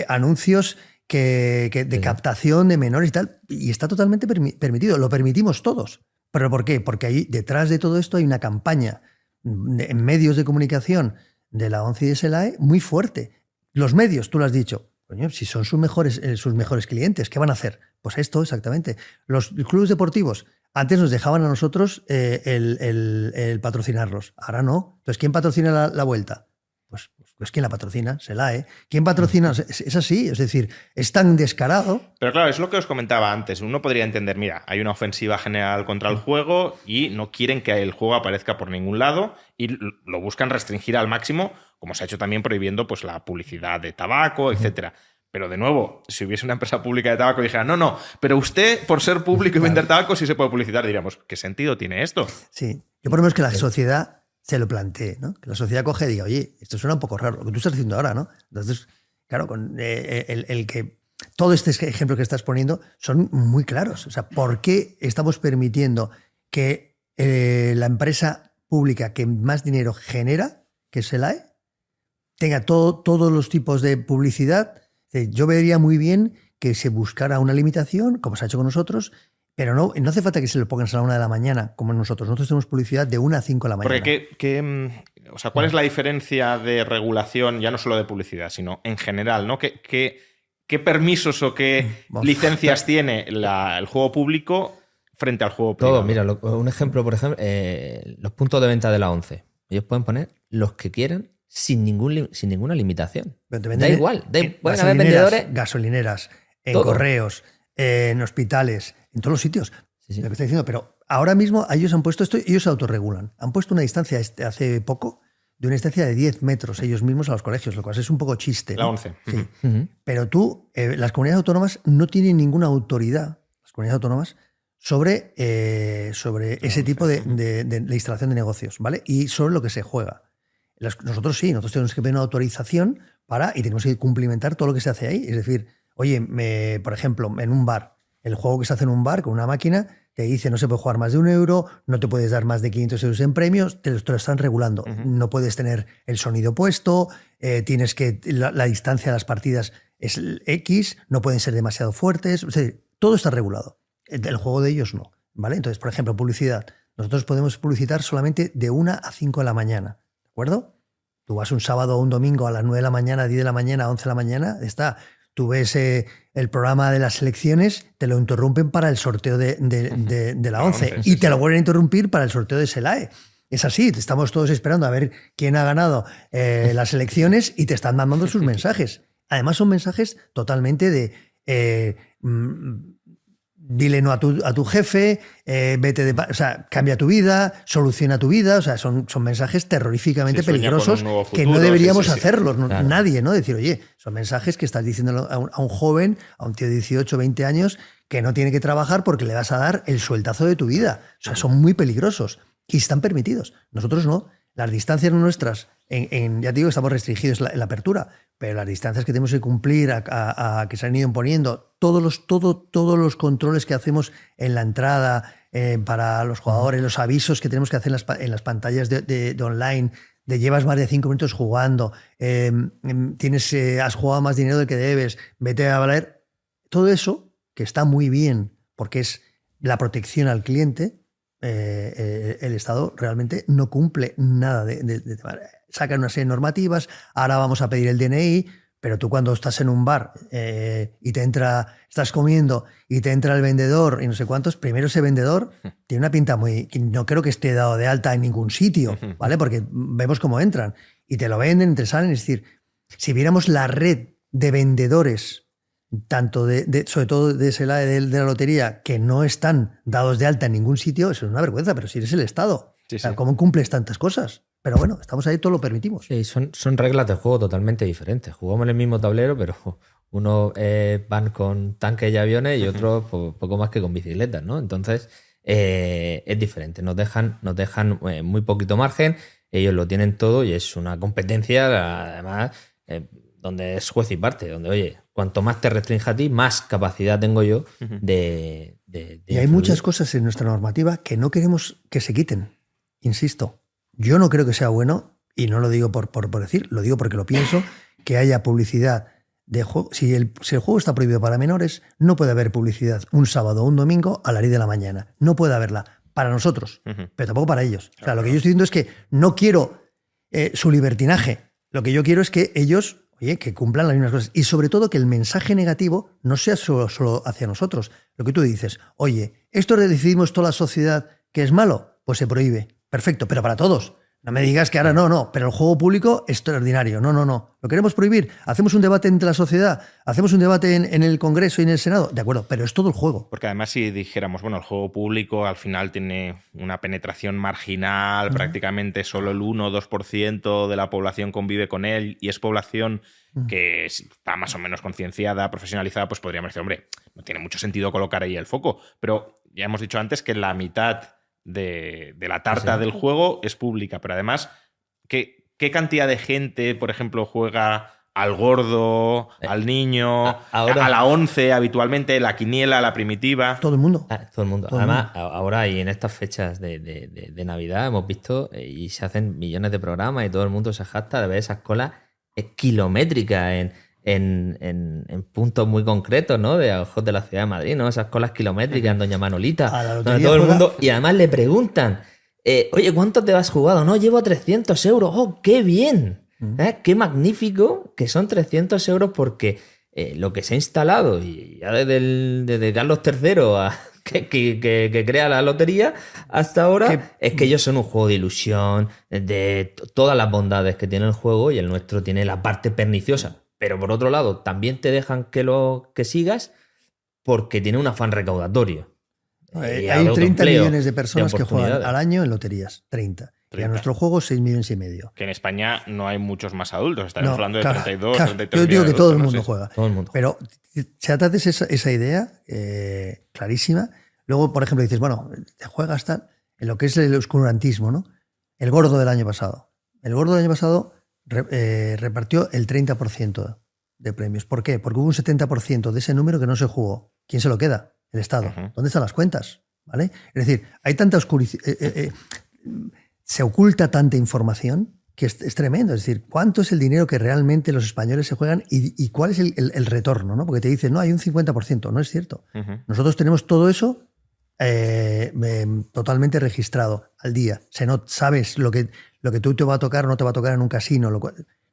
anuncios de captación de menores y tal, y está totalmente permitido, lo permitimos todos. ¿Pero por qué? Porque ahí detrás de todo esto hay una campaña en medios de comunicación de la ONCE y de SELAE muy fuerte. Los medios, tú lo has dicho, coño, si son sus mejores clientes, ¿qué van a hacer? Pues esto, exactamente. Los clubes deportivos antes nos dejaban a nosotros el patrocinarlos, ahora no. Entonces, ¿quién patrocina la vuelta? Pues ¿quién la patrocina? SELAE. ¿Quién patrocina? Es así, es decir, es tan descarado. Pero claro, es lo que os comentaba antes. Uno podría entender, mira, hay una ofensiva general contra el juego y no quieren que el juego aparezca por ningún lado y lo buscan restringir al máximo, como se ha hecho también prohibiendo pues, la publicidad de tabaco, etcétera. Pero de nuevo, si hubiese una empresa pública de tabaco y dijera, no, pero usted, por ser público y vender tabaco, sí se puede publicitar, diríamos, ¿qué sentido tiene esto? Sí, yo por lo menos que la sociedad se lo plantee, ¿no? Que la sociedad coge y diga, oye, esto suena un poco raro, lo que tú estás haciendo ahora, ¿no? Entonces, claro, con el que todo este ejemplo que estás poniendo son muy claros. O sea, ¿por qué estamos permitiendo que la empresa pública que más dinero genera, que es SELAE, tenga todos los tipos de publicidad? Yo vería muy bien que se buscara una limitación, como se ha hecho con nosotros, pero no hace falta que se lo pongan a la 1 de la mañana, como nosotros. Nosotros tenemos publicidad de 1 a 5 de la mañana. Porque ¿cuál es la diferencia de regulación, ya no solo de publicidad, sino en general, ¿no? ¿Qué permisos o qué licencias tiene el juego público frente al juego privado? Todo, mira, un ejemplo, por ejemplo, los puntos de venta de la ONCE. Ellos pueden poner los que quieran sin ninguna limitación. Da igual. Pueden haber vendedores. Gasolineras, en correos, en hospitales, en todos los sitios. Sí. Lo que estoy diciendo, pero ahora mismo ellos han puesto esto, ellos se autorregulan. Han puesto una distancia hace poco de una distancia de 10 metros ellos mismos a los colegios, lo cual es un poco chiste, ¿no? La 11. Sí. Pero las comunidades autónomas no tienen ninguna autoridad, las comunidades autónomas, sobre ese tipo de instalación de negocios, ¿vale? Y sobre lo que se juega. Nosotros sí, nosotros tenemos que pedir una autorización y tenemos que cumplimentar todo lo que se hace ahí. Es decir, oye, por ejemplo, en un bar, el juego que se hace en un bar con una máquina te dice no se puede jugar más de €1, no te puedes dar más de 500 euros en premios, te lo están regulando. No puedes tener el sonido puesto, tienes que la distancia de las partidas es X, no pueden ser demasiado fuertes. Es decir, todo está regulado. El juego de ellos no, ¿vale? Entonces, por ejemplo, publicidad. Nosotros podemos publicitar solamente de 1 a 5 de la mañana, ¿de acuerdo? Tú vas un sábado o un domingo a las 9 de la mañana, 10 de la mañana, 11 de la mañana, Tú ves el programa de las elecciones, te lo interrumpen para el sorteo de la 11 y te lo vuelven a interrumpir para el sorteo de SELAE. Es así, estamos todos esperando a ver quién ha ganado las elecciones y te están mandando sus mensajes. Además son mensajes totalmente de dile no a tu jefe, o sea, cambia tu vida, soluciona tu vida. O sea, son mensajes terroríficamente peligrosos que no deberíamos hacerlos, claro. Nadie, ¿no? Decir, oye, son mensajes que estás diciendo a un joven, a un tío de 18, 20 años, que no tiene que trabajar porque le vas a dar el sueltazo de tu vida. O sea, son muy peligrosos y están permitidos. Nosotros no. Las distancias nuestras, ya te digo, estamos restringidos en la apertura, pero las distancias que tenemos que cumplir, que se han ido imponiendo, todos los controles que hacemos en la entrada para los jugadores, los avisos que tenemos que hacer en las pantallas de online, de llevas más de 5 minutos jugando, has jugado más dinero del que debes, vete a valer. Todo eso, que está muy bien, porque es la protección al cliente, el Estado realmente no cumple nada sacan una serie de normativas, ahora vamos a pedir el DNI, pero tú cuando estás en un bar y estás comiendo y te entra el vendedor y no sé cuántos, primero ese vendedor tiene una pinta no creo que esté dado de alta en ningún sitio, ¿vale? Porque vemos cómo entran y te lo venden, te salen, es decir, si viéramos la red de vendedores tanto sobre todo de SELAE de la lotería, que no están dados de alta en ningún sitio, eso es una vergüenza, pero si eres el Estado, sí. O sea, ¿cómo cumples tantas cosas? Pero bueno, estamos ahí, todo lo permitimos. Sí, son reglas de juego totalmente diferentes. Jugamos en el mismo tablero, pero unos van con tanques y aviones y otros poco más que con bicicletas, ¿no? Entonces, es diferente. Nos dejan muy poquito margen, ellos lo tienen todo y es una competencia, además, donde es juez y parte, donde, oye, cuanto más te restrinja a ti, más capacidad tengo yo de y hay muchas cosas en nuestra normativa que no queremos que se quiten. Insisto, yo no creo que sea bueno, y no lo digo por decir, lo digo porque lo pienso, que haya publicidad de juego. Si el juego está prohibido para menores, no puede haber publicidad un sábado o un domingo a las 10 de la mañana. No puede haberla para nosotros, pero tampoco para ellos. O sea, lo que yo estoy diciendo es que no quiero su libertinaje. Lo que yo quiero es que ellos... Oye, que cumplan las mismas cosas. Y sobre todo que el mensaje negativo no sea solo hacia nosotros. Lo que tú dices, oye, esto decidimos toda la sociedad que es malo, pues se prohíbe. Perfecto, pero para todos. No me digas que ahora no, pero el juego público es extraordinario. No. Lo queremos prohibir. Hacemos un debate entre la sociedad, hacemos un debate en el Congreso y en el Senado. De acuerdo, pero es todo el juego. Porque además si dijéramos, bueno, el juego público al final tiene una penetración marginal, prácticamente solo el 1 o 2% de la población convive con él y es población que está más o menos concienciada, profesionalizada, pues podríamos decir, hombre, no tiene mucho sentido colocar ahí el foco. Pero ya hemos dicho antes que la mitad de la tarta del juego es pública, pero además, ¿qué cantidad de gente, por ejemplo, juega al gordo, al niño, a la 11 habitualmente, la quiniela, la primitiva? Todo el mundo. Todo el mundo. Además, ahora y en estas fechas de Navidad hemos visto y se hacen millones de programas y todo el mundo se jacta de ver esas colas kilométricas en puntos muy concretos, ¿no? De ojos de la ciudad de Madrid, ¿no? Esas colas kilométricas en Doña Manolita, donde todo el mundo... Y además le preguntan, oye, ¿cuánto te has jugado? No, llevo 300 euros. ¡Oh, qué bien! Qué magnífico que son 300 euros porque lo que se ha instalado, y ya desde Carlos III que crea la lotería hasta ahora, es que ellos son un juego de ilusión, de todas las bondades que tiene el juego, y el nuestro tiene la parte perniciosa. Pero por otro lado, también te dejan que sigas porque tiene un afán recaudatorio. Hay 30 millones de personas que juegan al año en loterías. 30. Y a nuestro juego 6,5 millones. Que en España no hay muchos más adultos. Estaremos hablando de 32, 33 Yo digo que todo el mundo adultos, juega. Todo el mundo. Pero si atates esa idea clarísima, luego, por ejemplo, dices, bueno, te juegas tal, en lo que es el oscurantismo, ¿no? El gordo del año pasado. El gordo del año pasado repartió el 30% de premios. ¿Por qué? Porque hubo un 70% de ese número que no se jugó. ¿Quién se lo queda? El Estado. ¿Dónde están las cuentas? ¿Vale? Es decir, hay tanta se oculta tanta información que es tremendo. Es decir, ¿cuánto es el dinero que realmente los españoles se juegan y cuál es el retorno? ¿No? Porque te dicen, no, hay un 50%. No es cierto. Nosotros tenemos todo eso totalmente registrado al día. Sabes lo que tú te va a tocar o no te va a tocar en un casino.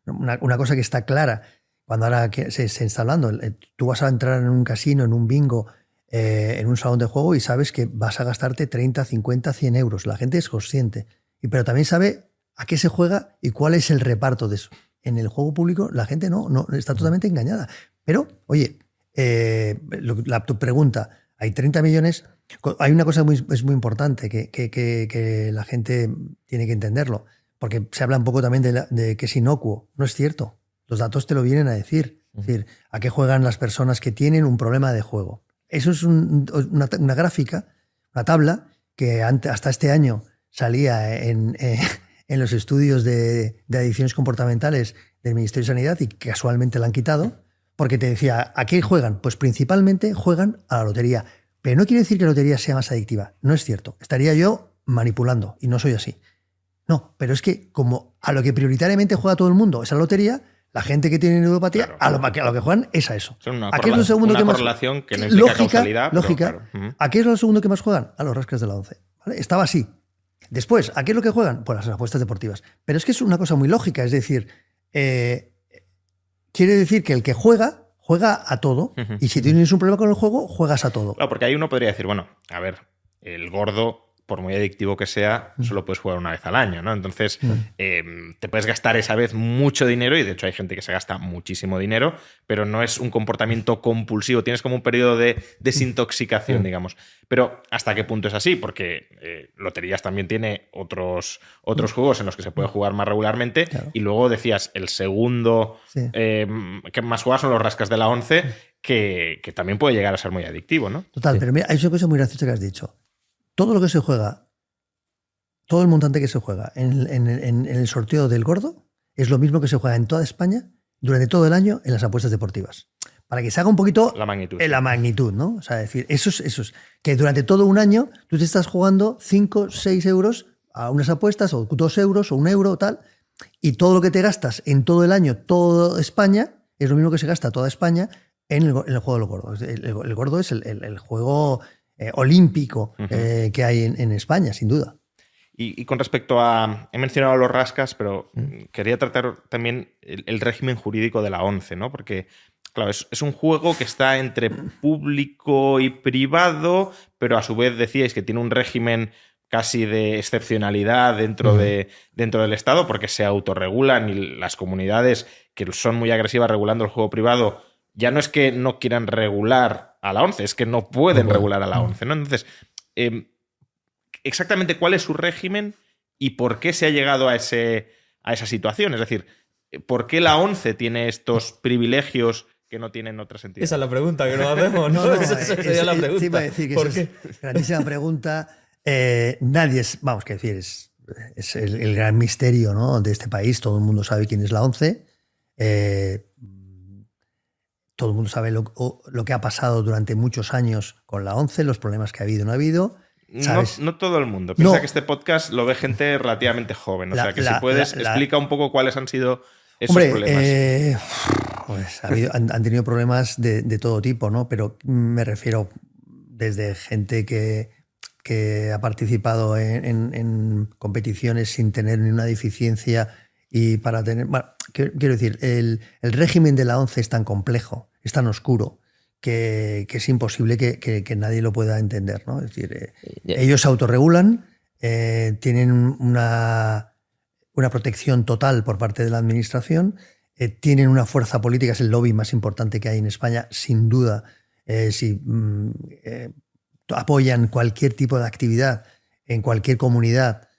Una cosa que está clara, cuando ahora se está hablando, tú vas a entrar en un casino, en un bingo, en un salón de juego y sabes que vas a gastarte 30, 50, 100 euros. La gente es consciente, pero también sabe a qué se juega y cuál es el reparto de eso. En el juego público la gente no está totalmente engañada. Pero, oye, tu pregunta, hay 30 millones... Hay una cosa es muy importante que la gente tiene que entenderlo, porque se habla un poco también de que es inocuo. No es cierto. Los datos te lo vienen a decir. Es decir, a qué juegan las personas que tienen un problema de juego. Eso es una gráfica, una tabla que hasta este año salía en los estudios de adicciones comportamentales del Ministerio de Sanidad y que casualmente la han quitado, porque te decía, ¿a qué juegan? Pues principalmente juegan a la lotería. Pero no quiere decir que la lotería sea más adictiva. No es cierto. Estaría yo manipulando y no soy así. No, pero es que como a lo que prioritariamente juega todo el mundo es a la lotería, la gente que tiene neuropatía, claro, a lo que juegan es a eso. Es una ¿A qué es lo segundo que más correlación que no implica causalidad. Lógica. Pero, ¿A qué es lo segundo que más juegan? A los rascas de la 11. ¿Vale? Estaba así. Después, ¿a qué es lo que juegan? Pues las apuestas deportivas. Pero es que es una cosa muy lógica. Es decir, quiere decir que el que juega a todo. Y si tienes un problema con el juego, juegas a todo. Claro, porque ahí uno podría decir, bueno, a ver, el gordo, por muy adictivo que sea, solo puedes jugar una vez al año, ¿no? Entonces, te puedes gastar esa vez mucho dinero, y de hecho hay gente que se gasta muchísimo dinero, pero no es un comportamiento compulsivo. Tienes como un periodo de desintoxicación, digamos. Pero ¿hasta qué punto es así? Porque Loterías también tiene otros juegos en los que se puede jugar más regularmente. Claro. Y luego decías, el segundo que más juega son los rascas de la 11, que también puede llegar a ser muy adictivo, ¿no? Total, pero mira, hay una cosa muy graciosa que has dicho. Todo lo que se juega, todo el montante que se juega en el sorteo del gordo es lo mismo que se juega en toda España durante todo el año en las apuestas deportivas. Para que se haga un poquito la magnitud, ¿no? O sea, decir, eso es que durante todo un año tú te estás jugando 5, 6 euros a unas apuestas, o 2 euros, o 1 euro, o tal, y todo lo que te gastas en todo el año, toda España, es lo mismo que se gasta toda España en el juego del gordo. El gordo es el juego olímpico que hay en España, sin duda. Y con respecto a... He mencionado los rascas, pero quería tratar también el régimen jurídico de la 11, ¿no? Porque, claro, es un juego que está entre público y privado, pero a su vez decíais que tiene un régimen casi de excepcionalidad dentro del Estado, porque se autorregulan, y las comunidades que son muy agresivas regulando el juego privado ya no es que no quieran regular a la 11, es que no pueden regular a la 11, ¿no? Entonces, exactamente cuál es su régimen y por qué se ha llegado a esa situación. Es decir, ¿por qué la 11 tiene estos privilegios que no tienen otras entidades? Esa es la pregunta que nos hacemos, ¿no? Esa sería la pregunta. Sí, iba a decir que ¿por qué? Es grandísima pregunta. Nadie es, vamos, que decir, es el gran misterio, ¿no?, de este país. Todo el mundo sabe quién es la 11. Todo el mundo sabe lo que ha pasado durante muchos años con la 11, los problemas que ha habido o no ha habido. No todo el mundo. Piensa que este podcast lo ve gente relativamente joven. O sea, que si puedes, explica un poco cuáles han sido esos problemas. Pues han tenido problemas de todo tipo, ¿no? Pero me refiero desde gente que ha participado en competiciones sin tener ni una deficiencia. Y para tener... Bueno, quiero decir, el régimen de la 11 es tan complejo, es tan oscuro, que es imposible que nadie lo pueda entender, ¿no? Es decir, ellos se autorregulan, tienen una protección total por parte de la administración, tienen una fuerza política, es el lobby más importante que hay en España, sin duda. Apoyan cualquier tipo de actividad en cualquier comunidad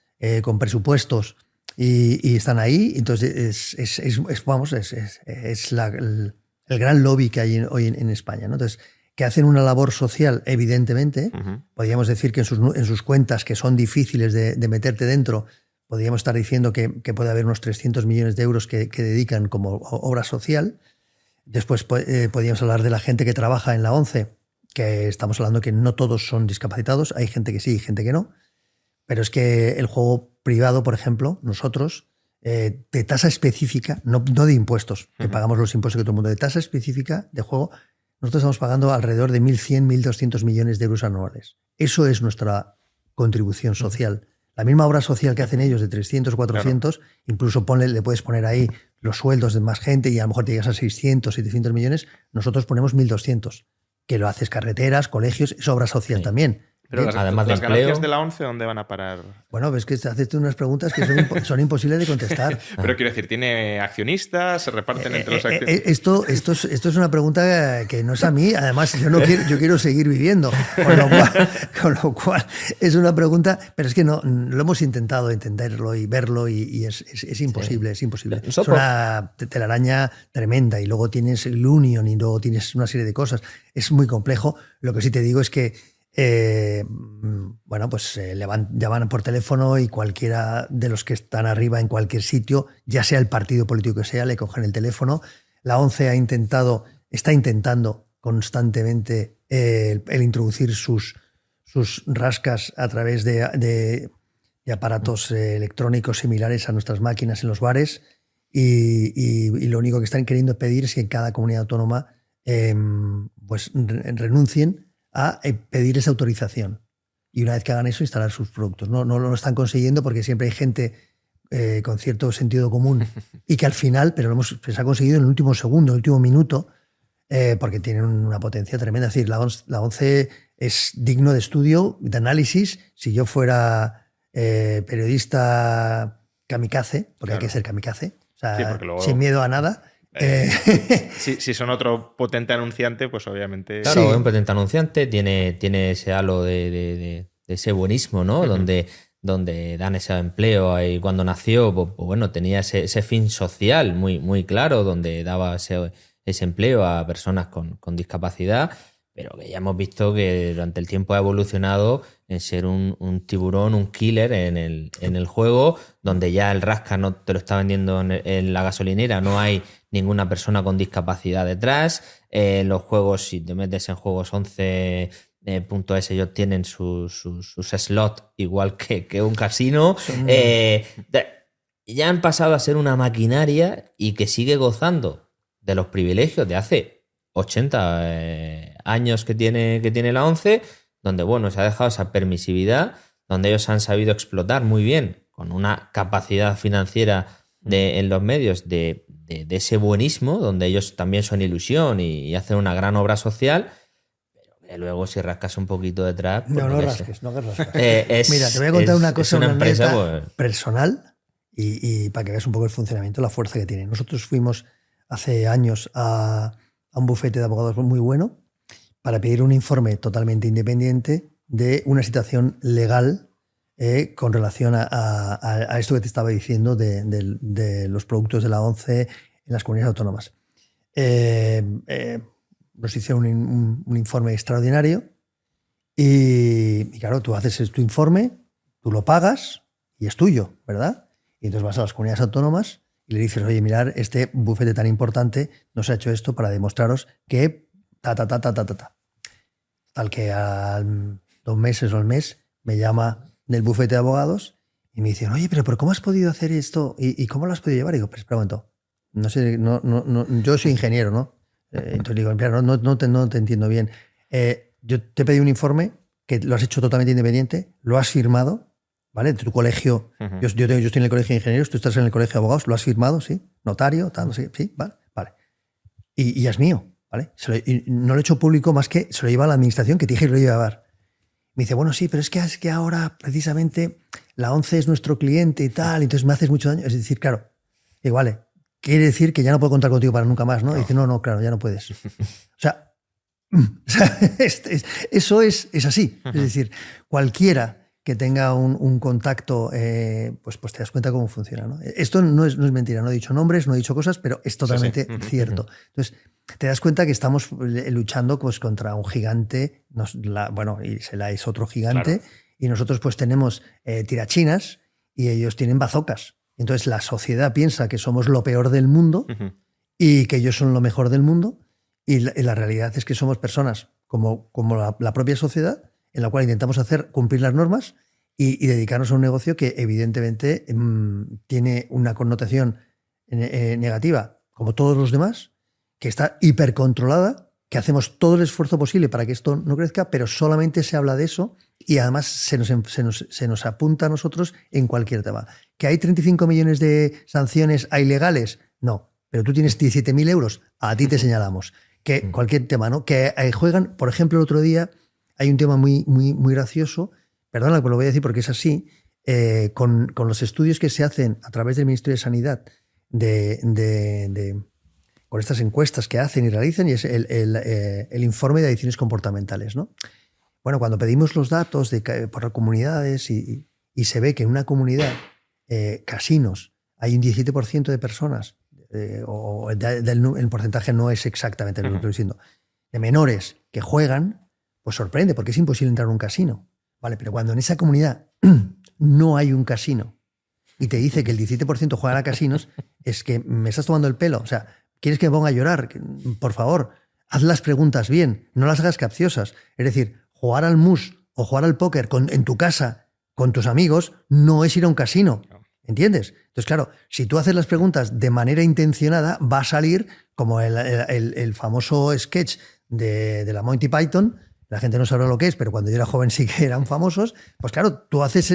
con presupuestos, y están ahí. Entonces es el gran lobby que hay hoy en España, ¿no? Entonces, que hacen una labor social, evidentemente. Podríamos decir que en sus cuentas, que son difíciles de meterte dentro, podríamos estar diciendo que puede haber unos 300 millones de euros que dedican como obra social. Después podríamos hablar de la gente que trabaja en la 11, que estamos hablando que no todos son discapacitados, hay gente que sí y gente que no. Pero es que el juego privado, por ejemplo, nosotros, de tasa específica, no de impuestos, que pagamos los impuestos que todo el mundo, de tasa específica de juego, nosotros estamos pagando alrededor de 1.100, 1.200 millones de euros anuales. Eso es nuestra contribución social. La misma obra social que hacen ellos de 300 o 400, incluso le puedes poner ahí los sueldos de más gente y a lo mejor te llegas a 600, 700 millones, nosotros ponemos 1.200. Que lo haces carreteras, colegios, es obra social también. Pero además de las empleo, ganancias de la ONCE, ¿dónde van a parar? Bueno, ves que haces unas preguntas que son imposibles de contestar. Pero quiero decir, ¿tiene accionistas? ¿Se reparten entre los accionistas? Esto es una pregunta que no es a mí. Además, yo quiero seguir viviendo. Con lo cual, es una pregunta, pero es que no lo hemos intentado entenderlo y verlo y es imposible, es imposible. Es una telaraña tremenda y luego tienes el Union y luego tienes una serie de cosas. Es muy complejo. Lo que sí te digo es que llaman por teléfono y cualquiera de los que están arriba en cualquier sitio, ya sea el partido político que sea, le cogen el teléfono. La ONCE está intentando constantemente el introducir sus rascas a través de aparatos electrónicos similares a nuestras máquinas en los bares y lo único que están queriendo pedir es que en cada comunidad autónoma renuncien a pedir esa autorización. Y una vez que hagan eso, instalar sus productos. No lo están consiguiendo porque siempre hay gente con cierto sentido común y que al final, pero se ha conseguido en el último segundo, en el último minuto, porque tienen una potencia tremenda. Es decir, la ONCE es digno de estudio, de análisis. Si yo fuera periodista kamikaze, porque hay que ser kamikaze, o sea, luego, sin miedo a nada. Si son otro potente anunciante, pues obviamente... Claro, un potente anunciante tiene ese halo de ese buenismo, ¿no? Donde dan ese empleo y cuando nació, pues bueno, tenía ese fin social muy claro, donde daba ese empleo a personas con discapacidad, pero que ya hemos visto que durante el tiempo ha evolucionado en ser un tiburón, un killer en el juego, donde ya el rasca no te lo está vendiendo en la gasolinera, no hay ninguna persona con discapacidad detrás. Los juegos, si te metes en juegos 11.es, ellos tienen sus slots igual que un casino. Ya han pasado a ser una maquinaria y que sigue gozando de los privilegios de hace 80 años que tiene la ONCE, donde bueno, se ha dejado esa permisividad, donde ellos han sabido explotar muy bien, con una capacidad financiera en los medios de ese buenismo, donde ellos también son ilusión y hacen una gran obra social, pero que luego si rascas un poquito detrás... Pues no rasques. Mira, te voy a contar una cosa, una empresa personal y para que veas un poco el funcionamiento, la fuerza que tiene. Nosotros fuimos hace años a un bufete de abogados muy bueno para pedir un informe totalmente independiente de una situación legal con relación a esto que te estaba diciendo de los productos de la ONCE en las comunidades autónomas. Nos hicieron un informe extraordinario y claro, tú haces tu informe, tú lo pagas y es tuyo, ¿verdad? Y entonces vas a las comunidades autónomas y le dices, oye, mirar, este bufete tan importante nos ha hecho esto para demostraros que Tal que a 2 meses o al mes me llama del bufete de abogados y me dicen, oye, pero ¿cómo has podido hacer esto? ¿Y cómo lo has podido llevar? Y digo, pero espera un momento. No sé, yo soy ingeniero, ¿no? Entonces digo, mira, no te entiendo bien. Yo te pedí un informe que lo has hecho totalmente independiente, lo has firmado, ¿vale? Tu colegio, yo estoy en el colegio de ingenieros, tú estás en el colegio de abogados, lo has firmado, ¿sí? Notario, tal, no sé, sí, vale. Y ya es mío, ¿vale? Y no lo he hecho público más que se lo lleva a la administración que te dije que lo iba a llevar. Me dice, bueno, sí, pero es que ahora precisamente la ONCE es nuestro cliente y tal, entonces me haces mucho daño. Es decir, claro, vale, quiere decir que ya no puedo contar contigo para nunca más, ¿no? Y dice, no, claro, ya no puedes. O sea, eso es así. Es decir, cualquiera que tenga un contacto, pues te das cuenta cómo funciona, ¿no? Esto no es mentira, no he dicho nombres, no he dicho cosas, pero es totalmente cierto. Entonces, te das cuenta que estamos luchando pues, contra un gigante, y Sela es otro gigante, claro. Y nosotros pues tenemos tirachinas y ellos tienen bazocas. Entonces la sociedad piensa que somos lo peor del mundo y que ellos son lo mejor del mundo, y la realidad es que somos personas como la propia sociedad, en la cual intentamos cumplir las normas y dedicarnos a un negocio que evidentemente tiene una connotación negativa, como todos los demás, que está hipercontrolada que hacemos todo el esfuerzo posible para que esto no crezca, pero solamente se habla de eso y además se nos apunta a nosotros en cualquier tema. ¿Que hay 35 millones de sanciones a ilegales? No, pero tú tienes 17.000 euros, a ti te señalamos. Que cualquier tema, ¿no? Que juegan, por ejemplo, el otro día hay un tema muy gracioso, perdona, pero lo voy a decir porque es así, con los estudios que se hacen a través del Ministerio de Sanidad con estas encuestas que hacen y realizan, y es el informe de adicciones comportamentales, ¿no? Bueno, cuando pedimos los datos por comunidades y se ve que en una comunidad, casinos, hay un 17% de personas, el porcentaje no es exactamente lo que estoy diciendo, de menores que juegan, pues sorprende, porque es imposible entrar a un casino. Vale, pero cuando en esa comunidad no hay un casino y te dice que el 17% juegan a casinos, es que me estás tomando el pelo. O sea, ¿quieres que me ponga a llorar? Por favor, haz las preguntas bien, no las hagas capciosas. Es decir, jugar al mus o jugar al póker en tu casa con tus amigos no es ir a un casino. ¿Entiendes? Entonces, claro, si tú haces las preguntas de manera intencionada, va a salir como el famoso sketch de la Monty Python. La gente no sabrá lo que es, pero cuando yo era joven sí que eran famosos. Pues claro, tú haces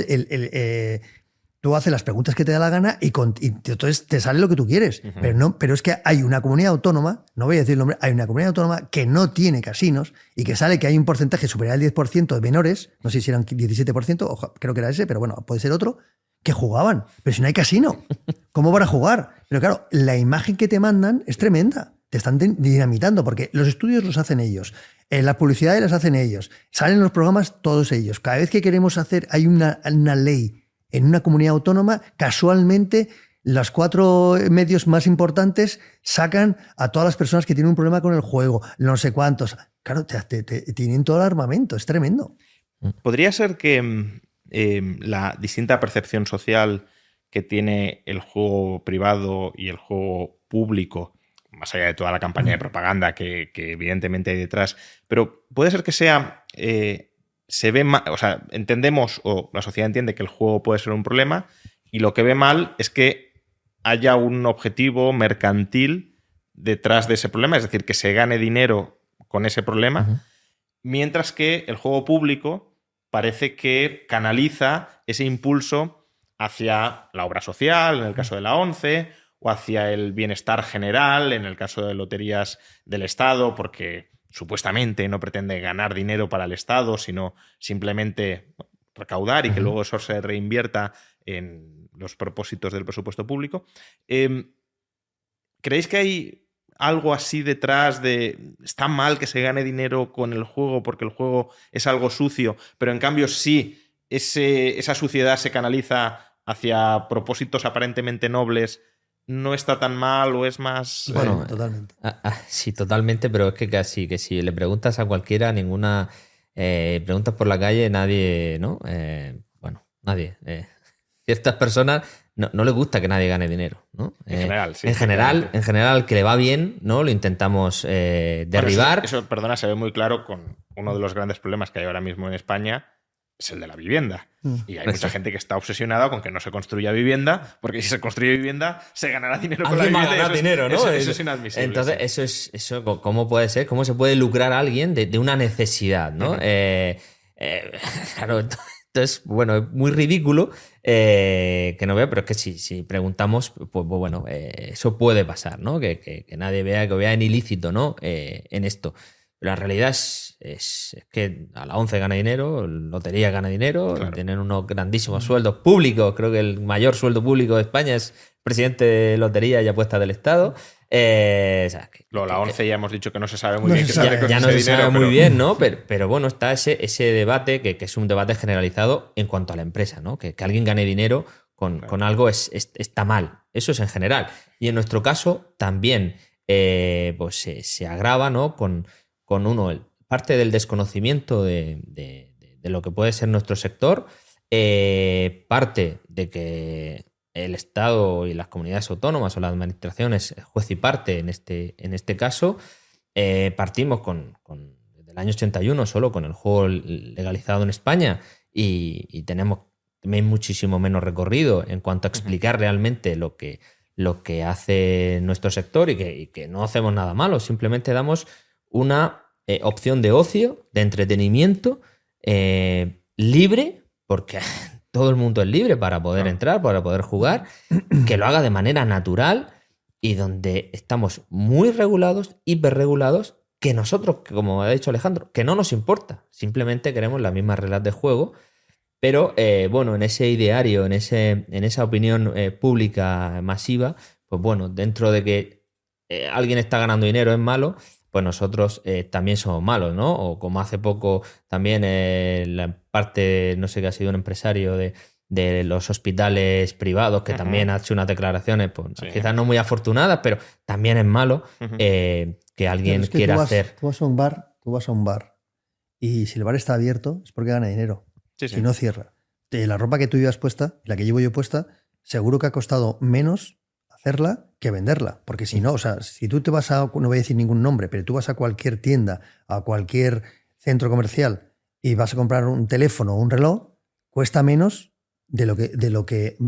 las preguntas que te da la gana y entonces te sale lo que tú quieres. Pero es que hay una comunidad autónoma, no voy a decir el nombre, hay una comunidad autónoma que no tiene casinos y que sale que hay un porcentaje superior al 10% de menores, no sé si eran 17%, creo que era ese, pero bueno, puede ser otro, que jugaban. Pero si no hay casino, ¿cómo van a jugar? Pero claro, la imagen que te mandan es tremenda. Te están dinamitando, porque los estudios los hacen ellos, las publicidades las hacen ellos, salen los programas todos ellos. Cada vez que queremos hay una ley en una comunidad autónoma, casualmente los 4 medios más importantes sacan a todas las personas que tienen un problema con el juego, no sé cuántos. Claro, tienen todo el armamento, es tremendo. ¿Podría ser que la distinta percepción social que tiene el juego privado y el juego público, más allá de toda la campaña de propaganda que evidentemente hay detrás, pero puede ser que se ve mal, o sea, entendemos, o la sociedad entiende que el juego puede ser un problema, y lo que ve mal es que haya un objetivo mercantil detrás de ese problema, es decir, que se gane dinero con ese problema, mientras que el juego público parece que canaliza ese impulso hacia la obra social, en el caso de la ONCE, o hacia el bienestar general, en el caso de loterías del Estado, porque supuestamente no pretende ganar dinero para el Estado, sino simplemente recaudar y que luego eso se reinvierta en los propósitos del presupuesto público. ¿Creéis que hay algo así detrás de está mal que se gane dinero con el juego porque el juego es algo sucio, pero en cambio sí esa suciedad se canaliza hacia propósitos aparentemente nobles? ¿No está tan mal o es más...? Bueno, totalmente. Sí, totalmente, pero es que casi que si le preguntas a cualquiera, ninguna... preguntas por la calle, nadie, ¿no? Nadie. Ciertas personas no les gusta que nadie gane dinero, ¿no? En general, sí. En general, que le va bien, ¿no? Lo intentamos derribar. Bueno, eso, perdona, se ve muy claro con uno de los grandes problemas que hay ahora mismo en España, es el de la vivienda. Y hay mucha gente que está obsesionada con que no se construya vivienda, porque si se construye vivienda, se ganará dinero con la vivienda. Ganar dinero, ¿no? Eso es inadmisible. Entonces, eso ¿cómo puede ser? ¿Cómo se puede lucrar a alguien de una necesidad, ¿no? Claro, entonces, bueno, es muy ridículo que no vea, pero es que si preguntamos, pues bueno, eso puede pasar, ¿no? Que nadie vea, que vean ilícito, ¿no? En esto. Pero la realidad es que a la ONCE gana dinero, Lotería gana dinero, claro. Tienen unos grandísimos sueldos públicos. Creo que el mayor sueldo público de España es presidente de Lotería y Apuestas del Estado. La ONCE ya hemos dicho que no se sabe muy bien. Ya no se sabe muy bien, ¿no? Pero bueno, está ese debate que es un debate generalizado en cuanto a la empresa, ¿no? Que alguien gane dinero con algo está mal. Eso es en general. Y en nuestro caso también pues se agrava, ¿no? Con parte del desconocimiento de lo que puede ser nuestro sector, parte de que el Estado y las comunidades autónomas o las administraciones, juez y parte en este caso, partimos desde el año 81 solo con el juego legalizado en España y tenemos también muchísimo menos recorrido en cuanto a explicar realmente lo que hace nuestro sector y que no hacemos nada malo, simplemente damos una opción de ocio, de entretenimiento libre, porque todo el mundo es libre para poder entrar, para poder jugar, que lo haga de manera natural y donde estamos muy regulados, hiperregulados, que nosotros, como ha dicho Alejandro, que no nos importa, simplemente queremos las mismas reglas de juego, pero bueno, en ese ideario, en esa opinión pública masiva, pues bueno, dentro de que alguien está ganando dinero es malo, pues nosotros también somos malos, ¿no? O como hace poco también la parte, no sé qué ha sido un empresario de los hospitales privados que también ha hecho unas declaraciones, pues quizás no muy afortunadas, pero también es malo que alguien quiera hacer... Tú vas a un bar y si el bar está abierto es porque gana dinero. Si no, cierra. La ropa que tú llevas puesta, la que llevo yo puesta, seguro que ha costado menos hacerla que venderla. Porque si no, o sea, si tú te vas a, no voy a decir ningún nombre, pero tú vas a cualquier tienda, a cualquier centro comercial y vas a comprar un teléfono o un reloj, cuesta menos de lo que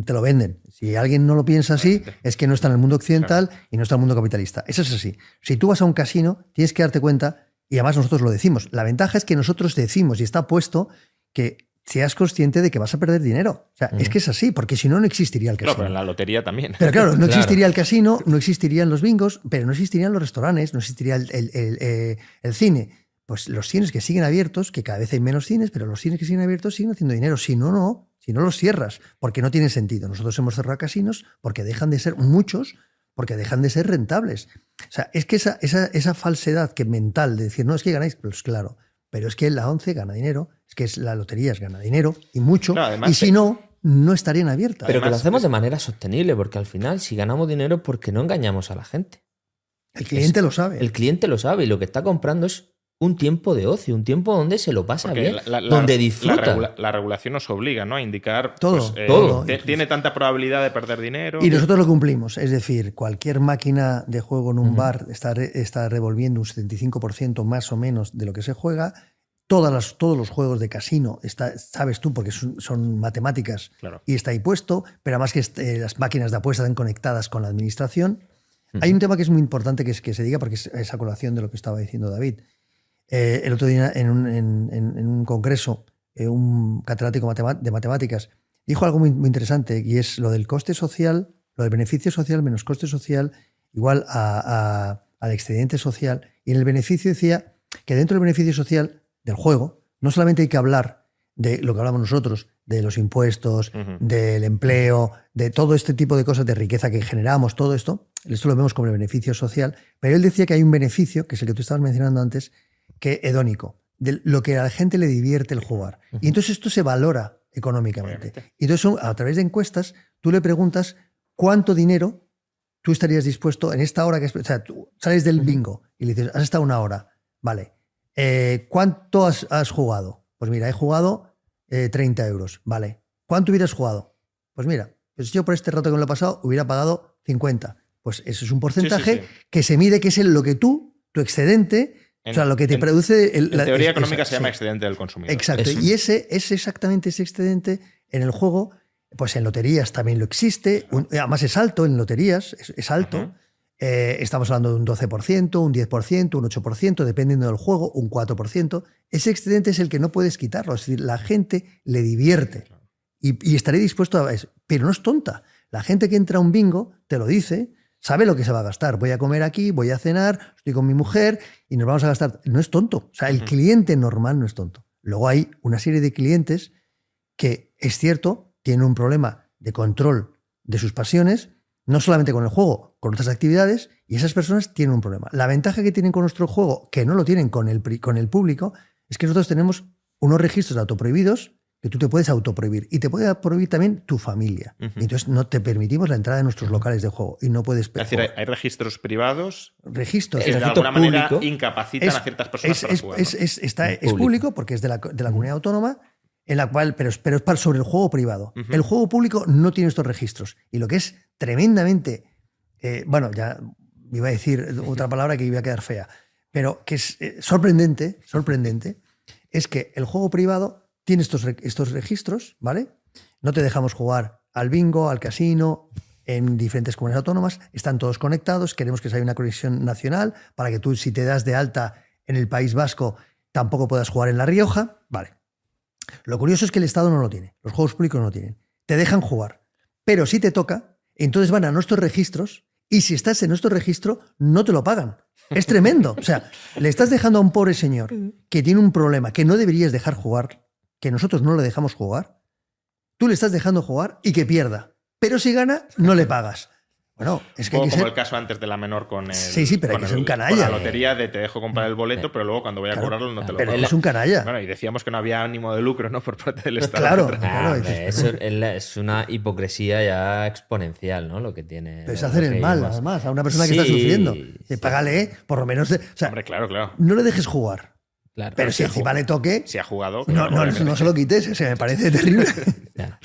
te lo venden. Si alguien no lo piensa así, es que no está en el mundo occidental y no está en el mundo capitalista. Eso es así. Si tú vas a un casino, tienes que darte cuenta, y además nosotros lo decimos, la ventaja es que nosotros decimos, y está puesto, que seas consciente de que vas a perder dinero. O sea, es que es así, porque si no, no existiría el casino. Claro, pero en la lotería también. Pero claro, no existiría el casino, no existirían los bingos, pero no existirían los restaurantes, no existiría el cine. Pues los cines que siguen abiertos, que cada vez hay menos cines, pero los cines que siguen abiertos siguen haciendo dinero. Si no los cierras, porque no tiene sentido. Nosotros hemos cerrado casinos porque dejan de ser muchos, porque dejan de ser rentables. O sea, es que esa falsedad que mental de decir, no, es que ganáis, pues claro, pero es que la 11 gana dinero, es que la lotería gana dinero y mucho, claro, además, y si no estarían abiertas. Pero además, que lo hacemos de manera sostenible, porque al final, si ganamos dinero, porque no engañamos a la gente. El cliente lo sabe. El cliente lo sabe y lo que está comprando es un tiempo de ocio, un tiempo donde se lo pasa bien, donde disfruta. La regulación nos obliga, ¿no?, a indicar todo. Tiene tanta probabilidad de perder dinero. Y nosotros lo cumplimos. Es decir, cualquier máquina de juego en un bar está revolviendo un 75% más o menos de lo que se juega. Todos los juegos de casino, sabes tú, porque son matemáticas, claro, y está ahí puesto, pero además que las máquinas de apuestas están conectadas con la administración. Hay un tema que es muy importante que se diga, porque es a colación de lo que estaba diciendo David. El otro día en un congreso, un catedrático de matemáticas dijo algo muy, muy interesante, y es lo del coste social, lo del beneficio social menos coste social igual al excedente social. Y en el beneficio decía que dentro del beneficio social del juego no solamente hay que hablar de lo que hablamos nosotros, de los impuestos, del empleo, de todo este tipo de cosas, de riqueza que generamos, todo esto lo vemos como el beneficio social, pero él decía que hay un beneficio, que es el que tú estabas mencionando antes, que hedónico, de lo que a la gente le divierte el jugar. Y entonces esto se valora económicamente. Y entonces a través de encuestas tú le preguntas cuánto dinero tú estarías dispuesto en esta hora, o sea, tú sales del bingo y le dices, has estado una hora, vale, ¿cuánto has jugado? Pues mira, he jugado 30 euros, vale. ¿Cuánto hubieras jugado? Pues mira, pues yo por este rato que me lo he pasado hubiera pagado 50. Pues eso es un porcentaje que se mide, que es lo que tu excedente, o sea, lo que te produce... En teoría económica se llama excedente del consumidor. Exacto. Eso. Y es exactamente ese excedente en el juego. Pues en loterías también lo existe. Además es alto en loterías, es alto. Estamos hablando de un 12%, un 10%, un 8%, dependiendo del juego, un 4%. Ese excedente es el que no puedes quitarlo. Es decir, la gente le divierte. Y estaré dispuesto a... Pero no es tonta. La gente que entra a un bingo te lo dice... Sabe lo que se va a gastar. Voy a comer aquí, voy a cenar, estoy con mi mujer y nos vamos a gastar. No es tonto. O sea, el cliente normal no es tonto. Luego hay una serie de clientes que, es cierto, tienen un problema de control de sus pasiones, no solamente con el juego, con otras actividades, y esas personas tienen un problema. La ventaja que tienen con nuestro juego, que no lo tienen con el público, es que nosotros tenemos unos registros autoprohibidos que tú te puedes autoprohibir y te puede prohibir también tu familia. Y entonces no te permitimos la entrada de nuestros locales de juego y no puedes... Es decir, hay registros privados que de alguna manera incapacitan a ciertas personas para jugar, ¿no? Es público porque es de la comunidad autónoma, en la cual, pero es sobre el juego privado. El juego público no tiene estos registros. Y lo que es tremendamente... bueno, ya iba a decir otra palabra que iba a quedar fea, pero que es sorprendente, es que el juego privado tiene estos registros, ¿vale? No te dejamos jugar al bingo, al casino, en diferentes comunidades autónomas. Están todos conectados. Queremos que haya una conexión nacional para que tú, si te das de alta en el País Vasco tampoco puedas jugar en La Rioja. Vale. Lo curioso es que el Estado no lo tiene, los juegos públicos no lo tienen. Te dejan jugar, pero si te toca, entonces van a nuestros registros y si estás en nuestro registro no te lo pagan. Es tremendo. O sea, le estás dejando a un pobre señor que tiene un problema que no deberías dejar jugar, que nosotros no le dejamos jugar, tú le estás dejando jugar y que pierda. Pero si gana, no le pagas. Bueno, es que hay que como ser... el caso antes de la menor con el, Sí, pero hay que ser un canalla. Con la lotería de te dejo comprar el boleto, pero luego cuando vaya a cobrarlo no te lo Pero pago. es un canalla. Bueno, y decíamos que no había ánimo de lucro, ¿no? Por parte del Estado. Claro, Detrás. claro. Eso es una hipocresía ya exponencial, ¿no? Lo que tiene. Pero es hacer el mal, vivimos. además, a una persona que Sí, está sufriendo. sí. Págale, por lo menos... o sea, Hombre, claro. no le dejes jugar. Claro. Pero si encima le toque, Si ha jugado... no se lo quites. O sea, me parece terrible. Ya.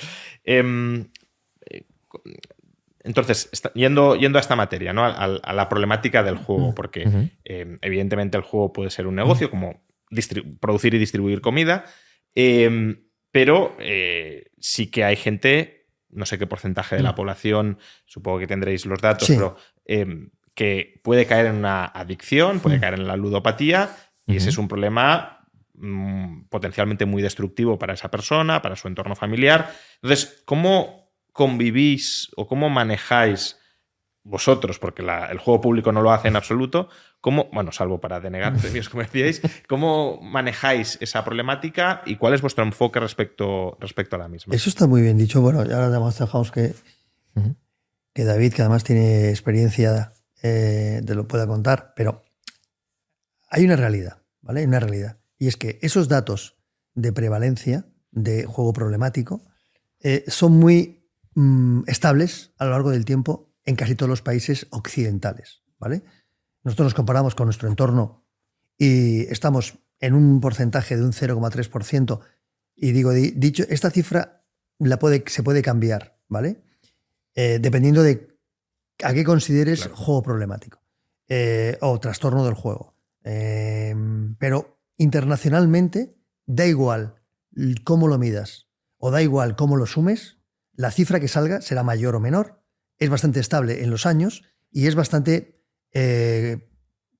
Entonces, yendo a esta materia, ¿no? A la problemática del juego, porque evidentemente el juego puede ser un negocio, como producir y distribuir comida, pero sí que hay gente, no sé qué porcentaje de la población, supongo que tendréis los datos, Sí. pero que puede caer en una adicción, puede caer en la ludopatía, y ese es un problema potencialmente muy destructivo para esa persona, para su entorno familiar. Entonces, ¿cómo convivís o cómo manejáis vosotros, porque el juego público no lo hace en absoluto, salvo para denegar premios, como decíais, cómo manejáis esa problemática y cuál es vuestro enfoque respecto a la misma? Eso está muy bien dicho. Bueno, ya además dejamos que David, que además tiene experiencia, te lo pueda contar, pero hay una realidad, ¿vale? Hay una realidad. Y es que esos datos de prevalencia de juego problemático son muy estables a lo largo del tiempo en casi todos los países occidentales, ¿vale? Nosotros nos comparamos con nuestro entorno y estamos en un porcentaje de un 0,3%, y dicho, esta cifra se puede cambiar, ¿vale? Dependiendo de a qué consideres juego problemático o trastorno del juego. Pero internacionalmente da igual cómo lo midas o da igual cómo lo sumes, la cifra que salga será mayor o menor, es bastante estable en los años y es bastante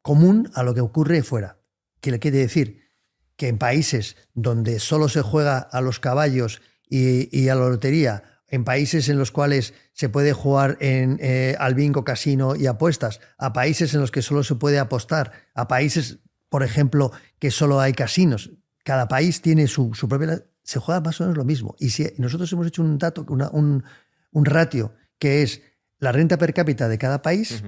común a lo que ocurre fuera. ¿Qué le quiere decir? Que en países donde solo se juega a los caballos y a la lotería, en países en los cuales se puede jugar al bingo, casino y apuestas, a países en los que solo se puede apostar, a países, por ejemplo, que solo hay casinos, cada país tiene su propia... Se juega más o menos lo mismo. Y si nosotros hemos hecho un dato, un ratio, que es la renta per cápita de cada país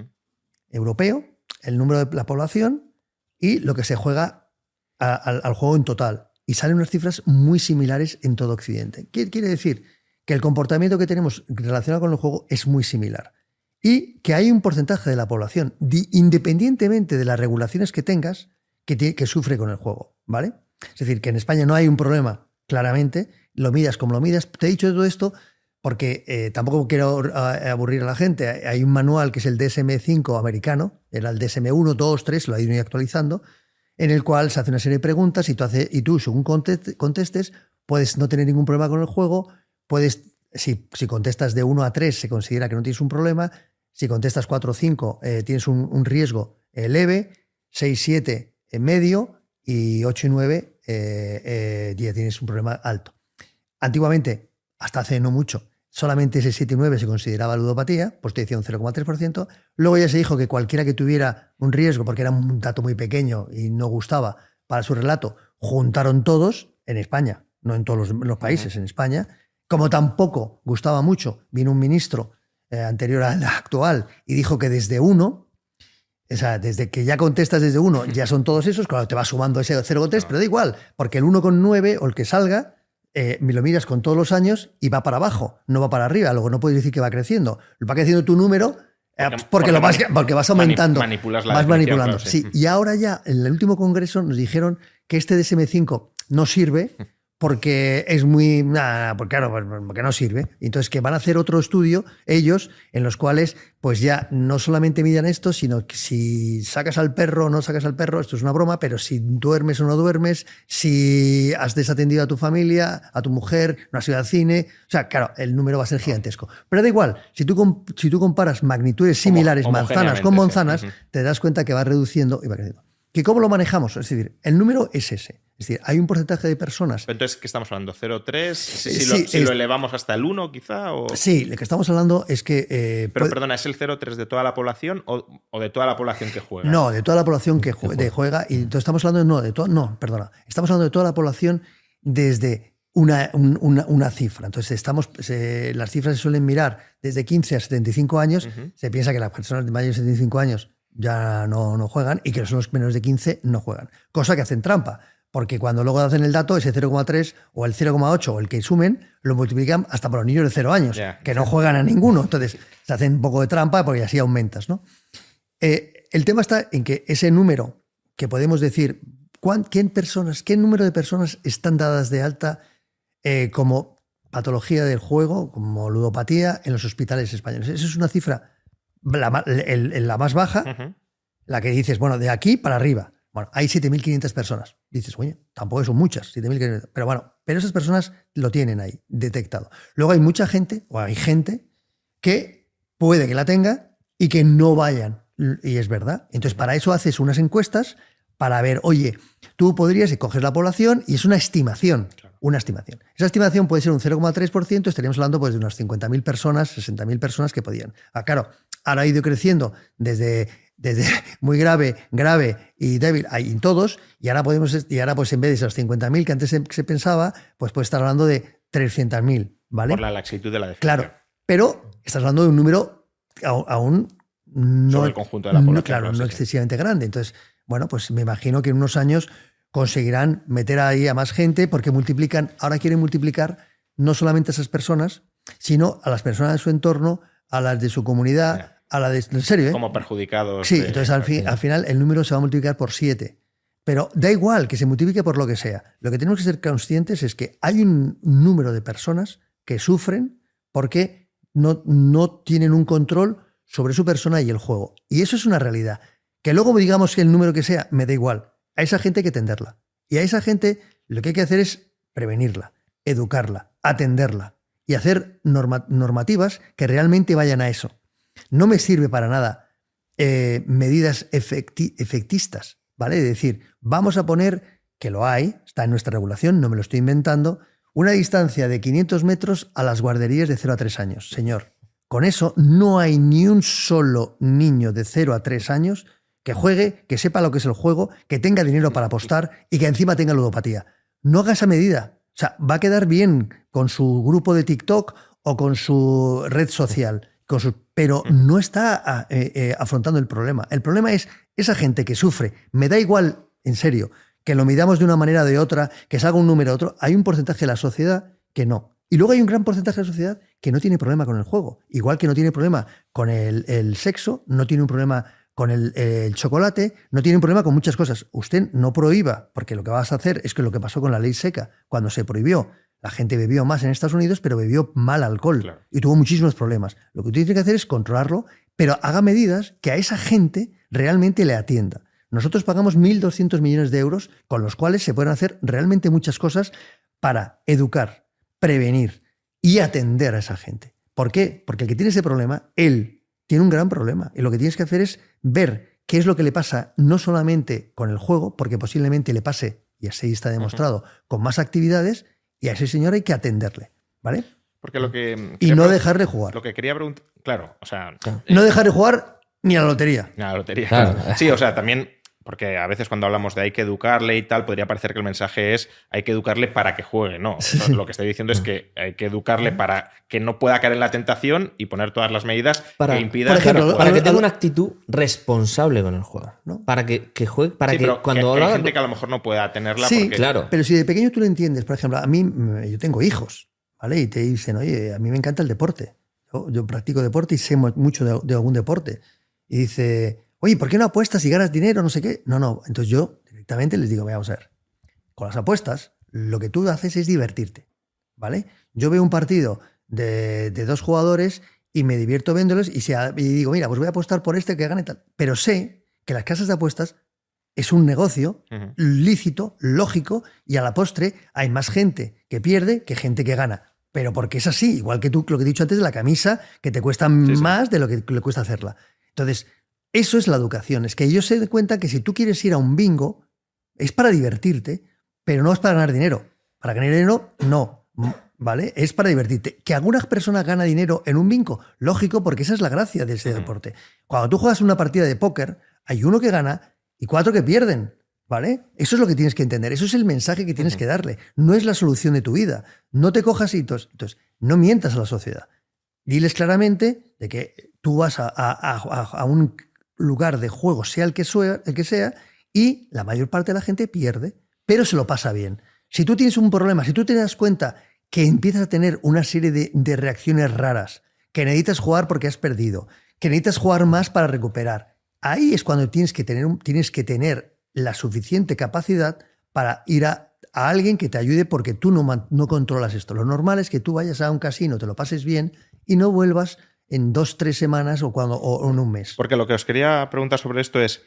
europeo, el número de la población y lo que se juega al juego en total. Y salen unas cifras muy similares en todo Occidente. ¿Qué quiere decir? Que el comportamiento que tenemos relacionado con el juego es muy similar. Y que hay un porcentaje de la población, independientemente de las regulaciones que tengas, que sufre con el juego, ¿vale? Es decir, que en España no hay un problema, claramente, lo midas como lo midas. Te he dicho todo esto porque tampoco quiero aburrir a la gente. Hay un manual que es el DSM-5 americano, era el DSM-1, 2, 3, lo ha ido actualizando, en el cual se hace una serie de preguntas y tú según contestes, puedes no tener ningún problema con el juego, si contestas de 1 a 3 se considera que no tienes un problema, si contestas 4 o 5 tienes un riesgo leve, 6, 7 medio y 8 y 9 ya tienes un problema alto. Antiguamente, hasta hace no mucho, solamente ese 7 y 9 se consideraba ludopatía, pues te decía un 0,3%. Luego ya se dijo que cualquiera que tuviera un riesgo, porque era un dato muy pequeño y no gustaba para su relato, juntaron todos en España, no en todos los países, en España. Como tampoco gustaba mucho, vino un ministro anterior al actual y dijo que desde 1, o sea, desde que ya contestas desde 1, ya son todos esos, claro, te va sumando ese 0,3, pero da igual, porque el 1,9 o el que salga, me lo miras con todos los años y va para abajo, no va para arriba. Luego no puedes decir que va creciendo. Va creciendo tu número porque vas aumentando. Manipulas la vas manipulando. Claro, sí. Y ahora ya, en el último congreso, nos dijeron que este DSM-5 no sirve porque es muy... porque no sirve. Entonces, que van a hacer otro estudio, ellos, en los cuales pues ya no solamente midan esto, sino que si sacas al perro o no sacas al perro, esto es una broma, pero si duermes o no duermes, si has desatendido a tu familia, a tu mujer, no has ido al cine... O sea, claro, el número va a ser gigantesco. Pero da igual, si tú comparas magnitudes similares, manzanas con manzanas, te das cuenta que va reduciendo y va creciendo. ¿Que cómo lo manejamos? Es decir, el número es ese. Es decir, hay un porcentaje de personas... Pero entonces, ¿qué estamos hablando? ¿0,3? Sí, Si lo elevamos hasta el 1, quizá. ¿O? Sí, lo que estamos hablando es que... Pero perdona, ¿es el 0,3 de toda la población o de toda la población que juega? No, de toda la población que juega. Y entonces estamos hablando perdona. Estamos hablando de toda la población desde una cifra. Entonces, las cifras se suelen mirar desde 15 a 75 años. Se piensa que las personas de mayores de 75 años ya no juegan y que los menores de 15 no juegan. Cosa que hacen trampa, porque cuando luego hacen el dato, ese 0,3 o el 0,8 o el que sumen, lo multiplican hasta por los niños de 0 años, que no juegan a ninguno. Entonces, se hacen un poco de trampa porque así aumentas, ¿no? El tema está en que ese número que podemos decir, ¿qué número de personas están dadas de alta como patología del juego, como ludopatía en los hospitales españoles? Esa es una cifra la más baja, la que dices, bueno, de aquí para arriba. Bueno, hay 7.500 personas. Dices, oye, tampoco son muchas, 7.500. Pero bueno, esas personas lo tienen ahí detectado. Luego hay mucha gente, o hay gente, que puede que la tenga y que no vayan. Y es verdad. Entonces, para eso haces unas encuestas para ver, oye, tú podrías, y coges la población y es una estimación. Claro. Una estimación. Esa estimación puede ser un 0,3%, estaríamos hablando pues, de unas 50.000 personas, 60.000 personas que podían. Claro, ahora ha ido creciendo desde muy grave y débil en todos, y ahora pues en vez de esos 50.000 que antes se pensaba, pues puede estar hablando de 300.000, ¿vale? Por la laxitud de la definición. Claro, pero estás hablando de un número aún no, sobre el conjunto de la población. Claro, no excesivamente grande. Entonces, bueno, pues me imagino que en unos años conseguirán meter ahí a más gente porque ahora quieren multiplicar no solamente a esas personas, sino a las personas de su entorno, a las de su comunidad, a la de... En serio, ¿eh? Como perjudicados. Sí, entonces al final el número se va a multiplicar por 7. Pero da igual que se multiplique por lo que sea. Lo que tenemos que ser conscientes es que hay un número de personas que sufren porque no tienen un control sobre su persona y el juego. Y eso es una realidad. Que luego digamos que el número que sea, me da igual. A esa gente hay que atenderla. Y a esa gente lo que hay que hacer es prevenirla, educarla, atenderla y hacer normativas que realmente vayan a eso. No me sirve para nada medidas efectistas, ¿vale? Es decir, vamos a poner, que lo hay, está en nuestra regulación, no me lo estoy inventando, una distancia de 500 metros a las guarderías de 0 a 3 años. Señor, con eso no hay ni un solo niño de 0 a 3 años que juegue, que sepa lo que es el juego, que tenga dinero para apostar y que encima tenga ludopatía. No haga esa medida. O sea, va a quedar bien con su grupo de TikTok o con su red social, pero no está afrontando el problema. El problema es esa gente que sufre. Me da igual, en serio, que lo midamos de una manera o de otra, que salga un número u otro. Hay un porcentaje de la sociedad que no. Y luego hay un gran porcentaje de la sociedad que no tiene problema con el juego. Igual que no tiene problema con el sexo, no tiene un problema con el chocolate, no tiene un problema con muchas cosas. Usted no prohíba, porque lo que vas a hacer es que lo que pasó con la ley seca, cuando se prohibió, la gente bebió más en Estados Unidos, pero bebió mal alcohol, claro, y tuvo muchísimos problemas. Lo que usted tiene que hacer es controlarlo, pero haga medidas que a esa gente realmente le atienda. Nosotros pagamos 1.200 millones de euros con los cuales se pueden hacer realmente muchas cosas para educar, prevenir y atender a esa gente. ¿Por qué? Porque el que tiene ese problema, él tiene un gran problema. Y lo que tienes que hacer es ver qué es lo que le pasa no solamente con el juego, porque posiblemente le pase, y así está demostrado, con más actividades, y a ese señor hay que atenderle, ¿vale? Porque lo que... Y no dejarle jugar. Lo que quería preguntar... Claro, o sea... No dejarle jugar ni a la lotería. Ni a la lotería, claro. Sí, o sea, también... Porque a veces cuando hablamos de hay que educarle y tal, podría parecer que el mensaje es hay que educarle para que juegue. No, sí. Lo que estoy diciendo es que hay que educarle para que no pueda caer en la tentación y poner todas las medidas que impidan... Por ejemplo, para que tenga una actitud responsable con el juego, ¿no? Para que juegue... Para sí, que cuando hay gente que a lo mejor no pueda tenerla. Sí, porque... claro. Pero si de pequeño tú lo entiendes, por ejemplo, a mí, yo tengo hijos, ¿vale? Y te dicen, oye, a mí me encanta el deporte. Yo practico deporte y sé mucho de algún deporte. Y dice... Oye, ¿por qué no apuestas y ganas dinero? No sé qué. No. Entonces yo directamente les digo, vamos a ver, con las apuestas lo que tú haces es divertirte, ¿vale? Yo veo un partido de dos jugadores y me divierto viéndolos y digo, mira, pues voy a apostar por este que gane tal. Pero sé que las casas de apuestas es un negocio lícito, lógico, y a la postre hay más gente que pierde que gente que gana. Pero porque es así, igual que tú, lo que he dicho antes de la camisa, que te cuesta más de lo que le cuesta hacerla. Entonces, Eso es la educación. Es que ellos se den cuenta que si tú quieres ir a un bingo, es para divertirte, pero no es para ganar dinero. Para ganar dinero, no. ¿Vale? Es para divertirte. ¿Que alguna persona gana dinero en un bingo? Lógico, porque esa es la gracia de ese deporte. Cuando tú juegas una partida de póker, hay uno que gana y 4 que pierden. ¿Vale? Eso es lo que tienes que entender. Eso es el mensaje que tienes que darle. No es la solución de tu vida. No te cojas hitos. Entonces, no mientas a la sociedad. Diles claramente de que tú vas a un lugar de juego, sea el que sea, y la mayor parte de la gente pierde, pero se lo pasa bien. Si tú tienes un problema, si tú te das cuenta que empiezas a tener una serie de reacciones raras, que necesitas jugar porque has perdido, que necesitas jugar más para recuperar, ahí es cuando tienes que tener la suficiente capacidad para ir a alguien que te ayude, porque tú no controlas esto. Lo normal es que tú vayas a un casino, te lo pases bien y no vuelvas en 2-3 semanas o en un mes. Porque lo que os quería preguntar sobre esto es,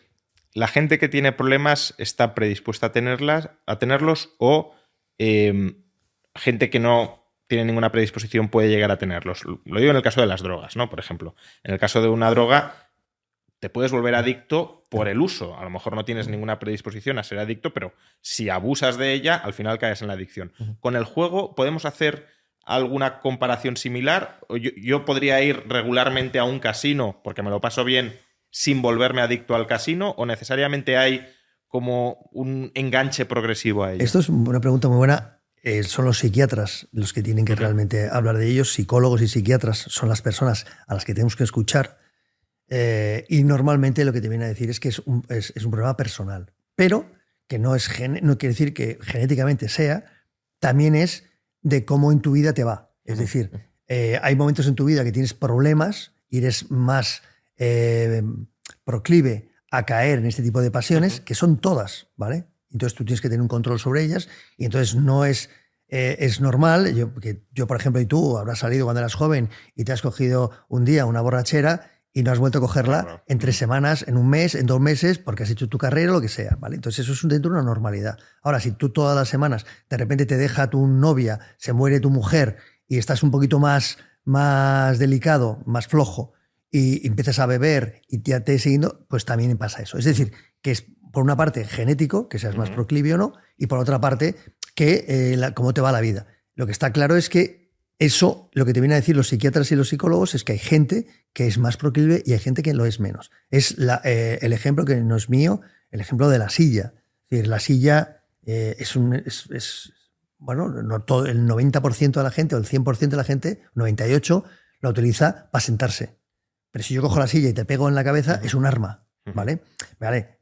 ¿la gente que tiene problemas está predispuesta a tenerlos o gente que no tiene ninguna predisposición puede llegar a tenerlos? Lo digo en el caso de las drogas, ¿no? Por ejemplo, en el caso de una droga te puedes volver adicto por el uso. A lo mejor no tienes ninguna predisposición a ser adicto, pero si abusas de ella, al final caes en la adicción. Con el juego, ¿podemos hacer alguna comparación similar? Yo podría ir regularmente a un casino porque me lo paso bien sin volverme adicto al casino, o necesariamente hay como un enganche progresivo a ello. Esto es una pregunta muy buena. Son los psiquiatras los que tienen que realmente hablar de ellos. Psicólogos y psiquiatras son las personas a las que tenemos que escuchar. Y normalmente lo que te viene a decir es que es un problema personal, pero que no quiere decir que genéticamente sea, también es de cómo en tu vida te va. Es decir, hay momentos en tu vida que tienes problemas y eres más proclive a caer en este tipo de pasiones, que son todas, ¿vale? Entonces tú tienes que tener un control sobre ellas, y entonces no es normal. Yo, por ejemplo, y tú habrás salido cuando eras joven y te has cogido un día una borrachera y no has vuelto a cogerla en 3 semanas, en un mes, en 2 meses, porque has hecho tu carrera o lo que sea, ¿vale? Entonces eso es dentro de una normalidad. Ahora, si tú todas las semanas de repente te deja tu novia, se muere tu mujer y estás un poquito más delicado, más flojo, y empiezas a beber y ya te siguiendo, pues también pasa eso. Es decir, que es por una parte genético, que seas más proclive o no, y por otra parte que cómo te va la vida. Lo que está claro es que eso, lo que te vienen a decir los psiquiatras y los psicólogos, es que hay gente que es más proclive y hay gente que lo es menos. Es el ejemplo que no es mío, el ejemplo de la silla. Es decir, la silla bueno, no todo, el 90% de la gente o el 100% de la gente, 98%, la utiliza para sentarse. Pero si yo cojo la silla y te pego en la cabeza, es un arma, ¿vale?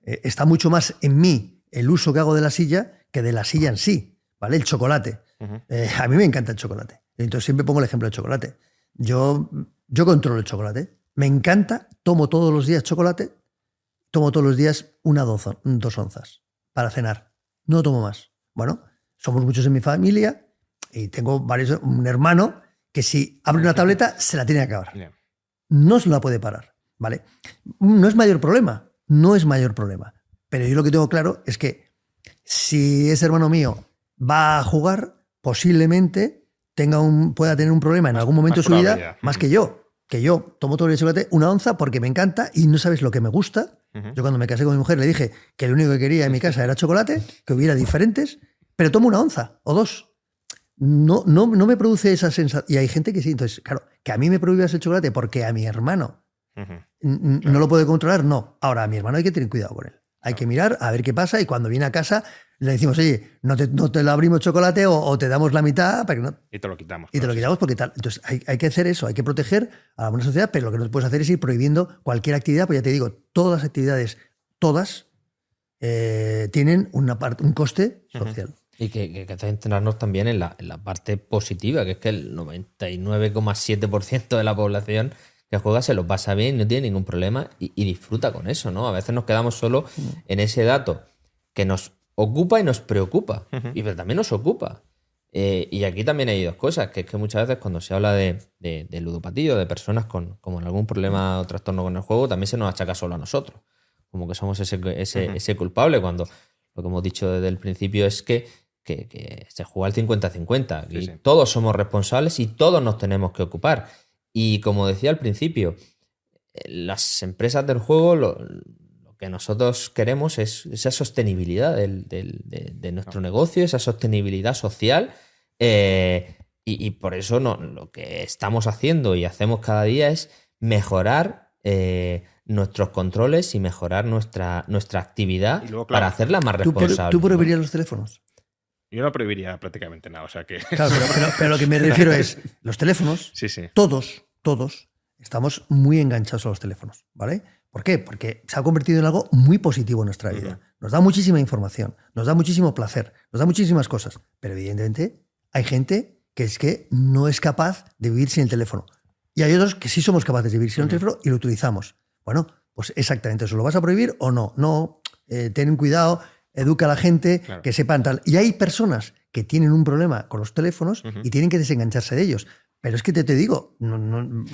Está mucho más en mí el uso que hago de la silla que de la silla en sí, ¿vale? El chocolate. A mí me encanta el chocolate. Entonces siempre pongo el ejemplo del chocolate. Yo controlo el chocolate. Me encanta, tomo todos los días chocolate, tomo todos los días 2 onzas para cenar. No tomo más. Bueno, somos muchos en mi familia y tengo un hermano que si abre una tableta se la tiene que acabar. No se la puede parar, ¿vale? No es mayor problema, pero yo lo que tengo claro es que si ese hermano mío va a jugar, posiblemente pueda tener un problema en algún momento de su vida, más que yo tomo todo el chocolate 1 onza porque me encanta y no sabes lo que me gusta. Yo cuando me casé con mi mujer le dije que lo único que quería en mi casa era chocolate, que hubiera diferentes, pero tomo 1 onza o 2. No me produce esa sensación. Y hay gente que sí. Entonces, claro, que a mí me prohíbas el chocolate porque a mi hermano no lo puede controlar, no. Ahora, a mi hermano hay que tener cuidado con él. Hay que mirar a ver qué pasa, y cuando viene a casa le decimos, oye, no te lo abrimos chocolate o te damos la mitad. Para que no... Y te lo quitamos. Y te lo quitamos porque tal. Entonces hay que hacer eso, hay que proteger a la buena sociedad, pero lo que no puedes hacer es ir prohibiendo cualquier actividad, pues ya te digo, todas las actividades, tienen un coste social. Y que hay que centrarnos también en la parte positiva, que es que el 99,7% de la población que juega se lo pasa bien, no tiene ningún problema y disfruta con eso, ¿no? A veces nos quedamos solo en ese dato que nos ocupa y nos preocupa, pero también nos ocupa. Y aquí también hay 2 cosas, que es que muchas veces cuando se habla de ludopatía, de personas con algún problema o trastorno con el juego, también se nos achaca solo a nosotros, como que somos ese culpable, cuando lo que hemos dicho desde el principio es que se juega al 50-50 y todos somos responsables y todos nos tenemos que ocupar. Y como decía al principio, las empresas del juego lo que nosotros queremos es esa sostenibilidad de nuestro negocio, esa sostenibilidad social. Y por eso lo que estamos haciendo y hacemos cada día es mejorar nuestros controles y mejorar nuestra actividad luego, para hacerla más responsable. ¿Tú prohibirías los teléfonos? Yo no prohibiría prácticamente nada, o sea que... Claro, pero lo que me refiero es, los teléfonos, Sí, sí. todos, estamos muy enganchados a los teléfonos, ¿vale? ¿Por qué? Porque se ha convertido en algo muy positivo en nuestra vida. Nos da muchísima información, nos da muchísimo placer, nos da muchísimas cosas, pero evidentemente hay gente que es que no es capaz de vivir sin el teléfono. Y hay otros que sí somos capaces de vivir sin el teléfono y lo utilizamos. Bueno, pues exactamente eso. ¿Lo vas a prohibir o no? No, ten cuidado, educa a la gente, claro, que sepan tal. Y hay personas que tienen un problema con los teléfonos y tienen que desengancharse de ellos. Pero es que te digo,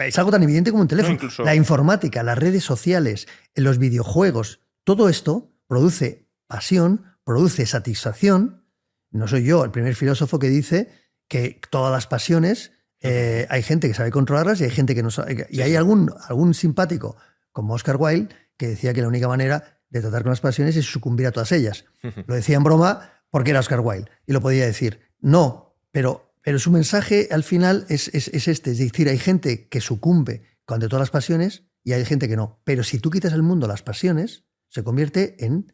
es algo tan evidente como un teléfono. No, incluso... La informática, las redes sociales, los videojuegos, todo esto produce pasión, produce satisfacción. No soy yo el primer filósofo que dice que todas las pasiones, hay gente que sabe controlarlas y hay gente que no sabe. Y hay algún simpático, como Oscar Wilde, que decía que la única manera de tratar con las pasiones es sucumbir a todas ellas. Lo decía en broma porque era Oscar Wilde y lo podía decir. No, pero su mensaje al final es este. Es decir, hay gente que sucumbe ante todas las pasiones y hay gente que no. Pero si tú quitas al mundo las pasiones, se convierte en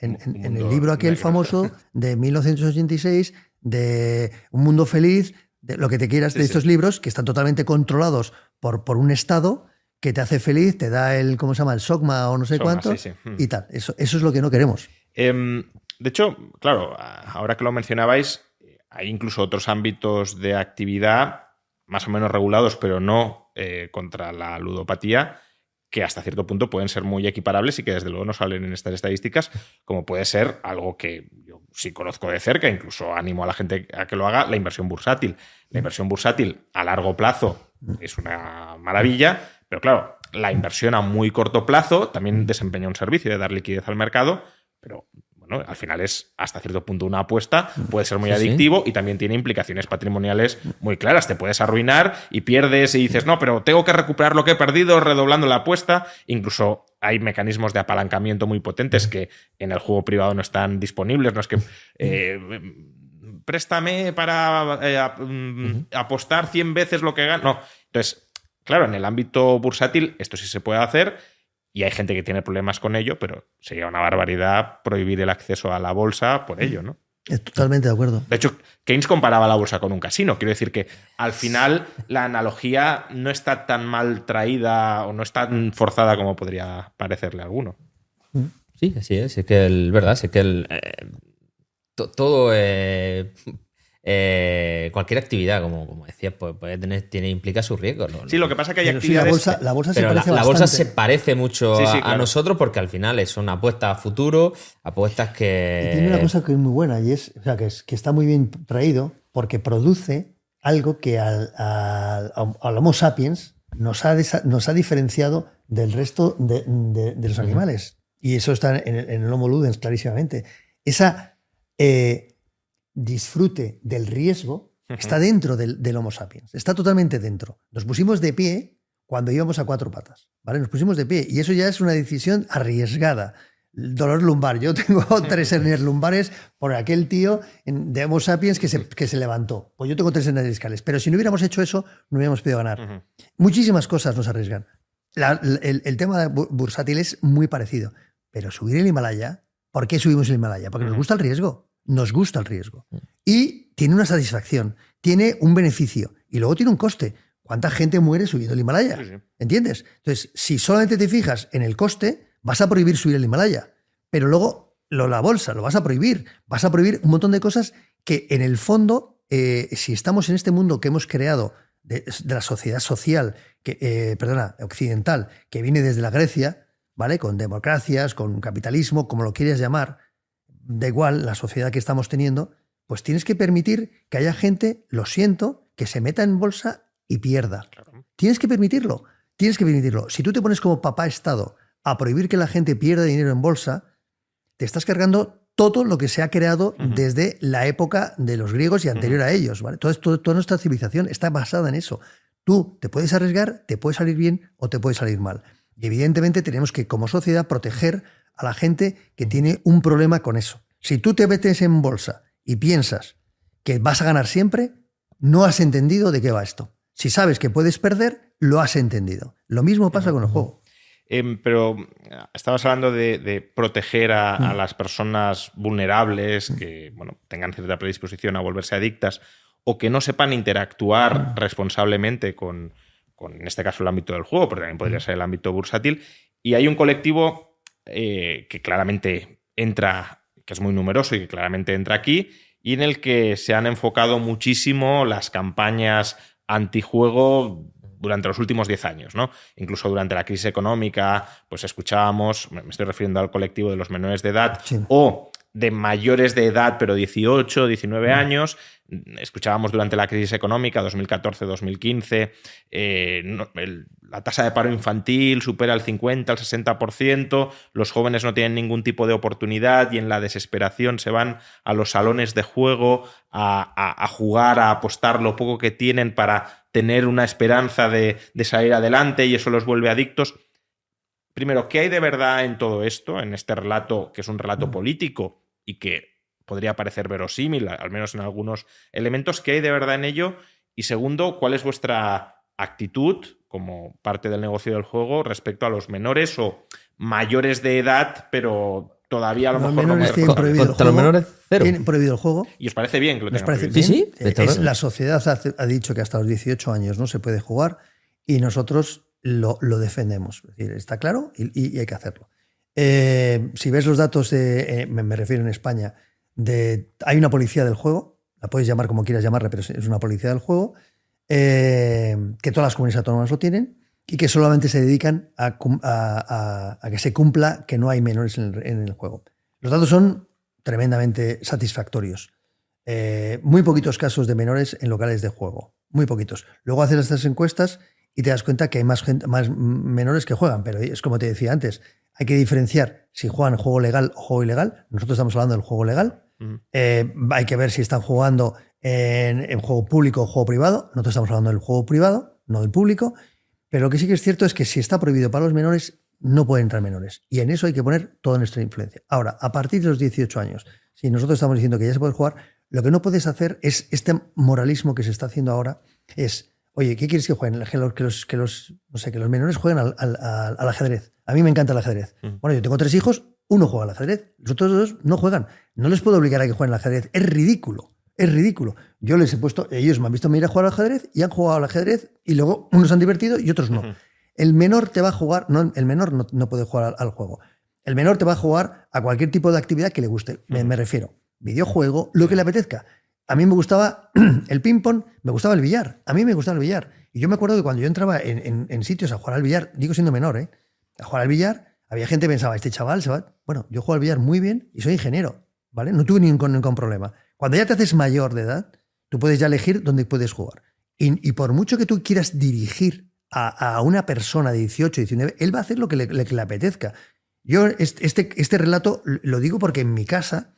el libro aquel negro, famoso de 1986, de Un mundo feliz, de lo que te quieras, de estos libros que están totalmente controlados por un Estado que te hace feliz, te da el, ¿cómo se llama? El SOCMA o no sé cuánto, y tal. Eso es lo que no queremos. De hecho, claro, ahora que lo mencionabais, hay incluso otros ámbitos de actividad más o menos regulados, pero no contra la ludopatía, que hasta cierto punto pueden ser muy equiparables y que desde luego no salen en estas estadísticas, como puede ser algo que yo sí conozco de cerca, incluso animo a la gente a que lo haga, la inversión bursátil. La inversión bursátil a largo plazo es una maravilla, pero claro, la inversión a muy corto plazo también desempeña un servicio de dar liquidez al mercado, pero bueno, al final es hasta cierto punto una apuesta, puede ser muy adictivo y también tiene implicaciones patrimoniales muy claras. Te puedes arruinar y pierdes y dices, no, pero tengo que recuperar lo que he perdido redoblando la apuesta. Incluso hay mecanismos de apalancamiento muy potentes que en el juego privado no están disponibles. No es que préstame para apostar 100 veces lo que gano. No. Entonces, claro, en el ámbito bursátil esto sí se puede hacer. Y hay gente que tiene problemas con ello, pero sería una barbaridad prohibir el acceso a la bolsa por ello, ¿no? Totalmente de acuerdo. De hecho, Keynes comparaba la bolsa con un casino. Quiero decir que al final la analogía no está tan mal traída o no es tan forzada como podría parecerle a alguno. Sí, así es. Es que verdad, es que todo... cualquier actividad, como decías, pues implica su riesgo, ¿no? Sí, lo que pasa es que hay actividades... Sí, la bolsa se pero parece la bastante. bolsa se parece mucho claro, a nosotros porque al final son apuestas a futuro, apuestas que... Y tiene una cosa que es muy buena y es, o sea, que está muy bien traído porque produce algo que al Homo sapiens nos ha diferenciado del resto de los animales. Y eso está en el Homo ludens clarísimamente. Esa... disfrute del riesgo está dentro del Homo sapiens, está totalmente dentro. Nos pusimos de pie cuando íbamos a 4 patas, ¿vale? Nos pusimos de pie y eso ya es una decisión arriesgada. Dolor lumbar, yo tengo 3 hernias lumbares por aquel tío de Homo sapiens que se levantó. Pues yo tengo 3 hernias discales, pero si no hubiéramos hecho eso no hubiéramos podido ganar. Muchísimas cosas nos arriesgan. El tema bursátil es muy parecido, pero subir el Himalaya, ¿por qué subimos el Himalaya? Porque nos gusta el riesgo. Nos gusta el riesgo. Y tiene una satisfacción, tiene un beneficio y luego tiene un coste. ¿Cuánta gente muere subiendo el Himalaya? Sí. ¿Entiendes? Entonces, si solamente te fijas en el coste, vas a prohibir subir el Himalaya. Pero luego la bolsa lo vas a prohibir. Vas a prohibir un montón de cosas que en el fondo, si estamos en este mundo que hemos creado de la sociedad social, occidental, que viene desde la Grecia, ¿vale? Con democracias, con capitalismo, como lo quieras llamar, da igual la sociedad que estamos teniendo, pues tienes que permitir que haya gente, lo siento, que se meta en bolsa y pierda. Claro. Tienes que permitirlo. Si tú te pones como papá Estado a prohibir que la gente pierda dinero en bolsa, te estás cargando todo lo que se ha creado desde la época de los griegos y anterior a ellos, ¿vale? Toda nuestra civilización está basada en eso. Tú te puedes arriesgar, te puede salir bien o te puede salir mal. Y evidentemente tenemos que, como sociedad, proteger a la gente que tiene un problema con eso. Si tú te metes en bolsa y piensas que vas a ganar siempre, no has entendido de qué va esto. Si sabes que puedes perder, lo has entendido. Lo mismo pasa con el juego. Pero estabas hablando de proteger a las personas vulnerables que tengan cierta predisposición a volverse adictas o que no sepan interactuar responsablemente con, en este caso, el ámbito del juego, pero también podría ser el ámbito bursátil. Y hay un colectivo que claramente entra, que es muy numeroso y que claramente entra aquí, y en el que se han enfocado muchísimo las campañas antijuego durante los últimos 10 años, ¿no? Incluso durante la crisis económica, pues escuchábamos, me estoy refiriendo al colectivo de los menores de edad, sí, o de mayores de edad, pero 18, 19 años. Escuchábamos durante la crisis económica, 2014-2015, la tasa de paro infantil supera el 50, el 60%, los jóvenes no tienen ningún tipo de oportunidad y en la desesperación se van a los salones de juego a jugar, a apostar lo poco que tienen para tener una esperanza de salir adelante, y eso los vuelve adictos. Primero, ¿qué hay de verdad en todo esto, en este relato, que es un relato político y que podría parecer verosímil, al menos en algunos elementos? ¿Qué hay de verdad en ello? Y segundo, ¿cuál es vuestra actitud como parte del negocio del juego respecto a los menores o mayores de edad, pero todavía a lo mejor no... Contra los menores, cero. Tienen prohibido el juego. ¿Y os parece bien que lo tengan prohibido? Sí, sí. La sociedad ha dicho que hasta los 18 años no se puede jugar y nosotros lo defendemos. Es decir, está claro y hay que hacerlo. Si ves los datos, me refiero en España, hay una policía del juego, la puedes llamar como quieras llamarla, pero es una policía del juego, que todas las comunidades autónomas lo tienen y que solamente se dedican a que se cumpla que no hay menores en el juego. Los datos son tremendamente satisfactorios. Muy poquitos casos de menores en locales de juego, muy poquitos. Luego haces estas encuestas y te das cuenta que hay más menores que juegan, pero es como te decía antes, hay que diferenciar si juegan juego legal o juego ilegal. Nosotros estamos hablando del juego legal. Hay que ver si están jugando en juego público o juego privado. Nosotros estamos hablando del juego privado, no del público. Pero lo que sí que es cierto es que si está prohibido para los menores, no pueden entrar menores. Y en eso hay que poner toda nuestra influencia. Ahora, a partir de los 18 años, si nosotros estamos diciendo que ya se puede jugar, lo que no puedes hacer es este moralismo que se está haciendo ahora, es, oye, ¿qué quieres que jueguen? Que los menores jueguen al ajedrez. A mí me encanta el ajedrez. Bueno, yo tengo 3 hijos, uno juega al ajedrez, los otros 2 no juegan. No les puedo obligar a que jueguen al ajedrez. Es ridículo. Es ridículo. Yo les he puesto, ellos me han visto ir a jugar al ajedrez y han jugado al ajedrez y luego unos han divertido y otros no. El menor te va a jugar, no, el menor no puede jugar al juego. El menor te va a jugar a cualquier tipo de actividad que le guste. Me refiero, videojuego, lo que le apetezca. A mí me gustaba el ping-pong, me gustaba el billar. A mí me gustaba el billar. Y yo me acuerdo que cuando yo entraba en sitios a jugar al billar, digo siendo menor, a jugar al billar, había gente que pensaba, este chaval se va... Bueno, yo juego al billar muy bien y soy ingeniero, ¿vale? No tuve ningún problema. Cuando ya te haces mayor de edad, tú puedes ya elegir dónde puedes jugar. Y por mucho que tú quieras dirigir a una persona de 18, 19, él va a hacer lo que le apetezca. Yo este relato lo digo porque en mi casa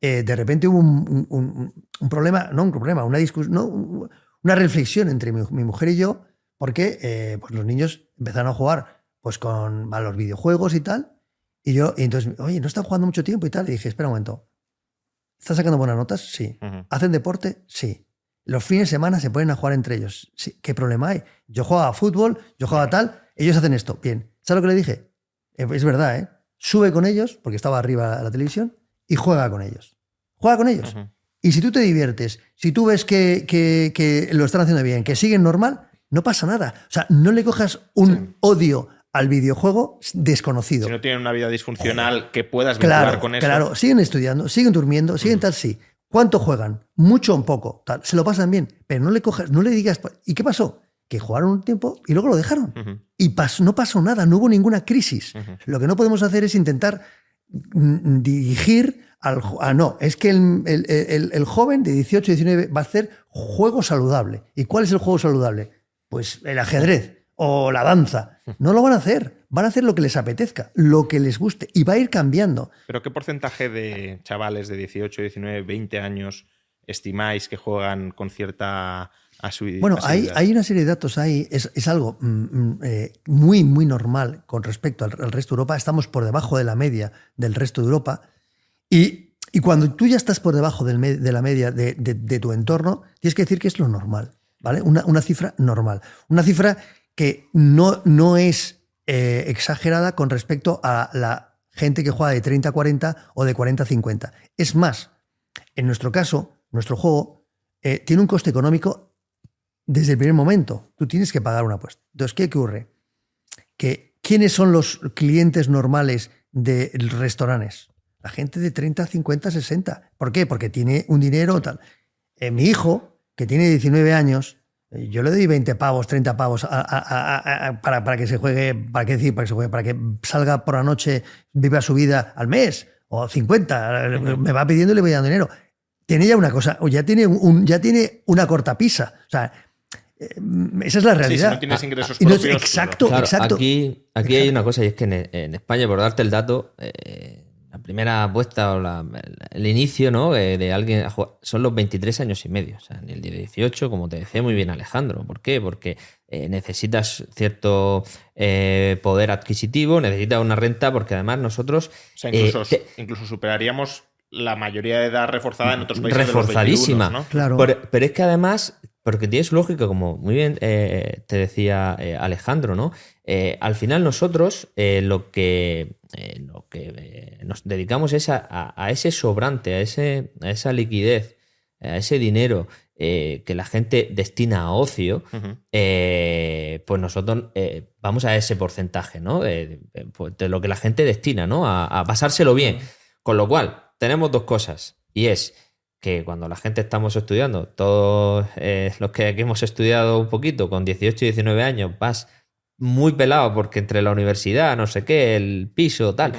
de repente hubo un problema, no un problema, una discusión, no, una reflexión entre mi mujer y yo, porque pues los niños empezaron a jugar pues a los videojuegos y tal, y entonces, oye, ¿no están jugando mucho tiempo y tal? Y dije, espera un momento, ¿están sacando buenas notas? Sí. ¿Hacen deporte? Sí. Los fines de semana se ponen a jugar entre ellos. Sí. ¿Qué problema hay? Yo jugaba a fútbol, yo jugaba a tal, ellos hacen esto. Bien. ¿Sabes lo que le dije? Es verdad, ¿eh? Sube con ellos, porque estaba arriba la televisión, y juega con ellos. Juega con ellos. Y si tú te diviertes, si tú ves que lo están haciendo bien, que siguen normal, no pasa nada. O sea, no le cojas un odio al videojuego desconocido. Si no tienen una vida disfuncional que puedas vincular con eso. Claro, siguen estudiando, siguen durmiendo, siguen tal, sí. ¿Cuánto juegan? Mucho o un poco. Tal. Se lo pasan bien, pero no le cojas, no le digas... ¿Y qué pasó? Que jugaron un tiempo y luego lo dejaron. Y no pasó nada, no hubo ninguna crisis. Lo que no podemos hacer es intentar dirigir no, es que el joven de 18, 19 va a hacer juego saludable. ¿Y cuál es el juego saludable? Pues el ajedrez o la danza. No lo van a hacer. Van a hacer lo que les apetezca, lo que les guste. Y va a ir cambiando. ¿Pero qué porcentaje de chavales de 18, 19, 20 años estimáis que juegan con cierta asiduidad? Bueno, hay una serie de datos ahí, es algo muy, muy normal con respecto al resto de Europa. Estamos por debajo de la media del resto de Europa y cuando tú ya estás por debajo de la media de tu entorno, tienes que decir que es lo normal, ¿vale? Una cifra normal. Una cifra que no es exagerada con respecto a la gente que juega de 30 a 40 o de 40 a 50. Es más, en nuestro caso, nuestro juego tiene un coste económico desde el primer momento. Tú tienes que pagar una apuesta. Entonces, ¿qué ocurre? ¿Quiénes son los clientes normales de restaurantes? La gente de 30, 50, 60. ¿Por qué? Porque tiene un dinero tal. Mi hijo, que tiene 19 años, yo le doy 20 pavos, 30 pavos para que se juegue, para que salga por la noche, viva su vida al mes, o 50. Me va pidiendo y le voy dando dinero. Tiene ya una cosa, o ya tiene una cortapisa. O sea, esa es la realidad. Si no tienes ingresos propios. Exacto, claro, exacto. Aquí hay una cosa, y es que en España, por darte el dato, la primera apuesta o el inicio, ¿no?, de alguien son los 23 años y medio. O sea, en el 18, como te decía muy bien Alejandro. ¿Por qué? Porque necesitas cierto poder adquisitivo, necesitas una renta, porque además nosotros... O sea, incluso superaríamos la mayoría de edad reforzada en otros países. Reforzadísima. De los 21, ¿no? Claro. Pero es que además, porque tiene su lógica, como muy bien te decía Alejandro, ¿no? Al final nosotros lo que nos dedicamos es a ese sobrante, a esa liquidez, a ese dinero que la gente destina a ocio, pues nosotros vamos a ese porcentaje, ¿no? De lo que la gente destina, ¿no? A pasárselo bien. Con lo cual, tenemos dos cosas, y es que cuando la gente estamos estudiando, todos los que aquí hemos estudiado un poquito, con 18 y 19 años, vas muy pelado porque entre la universidad, no sé qué, el piso, tal,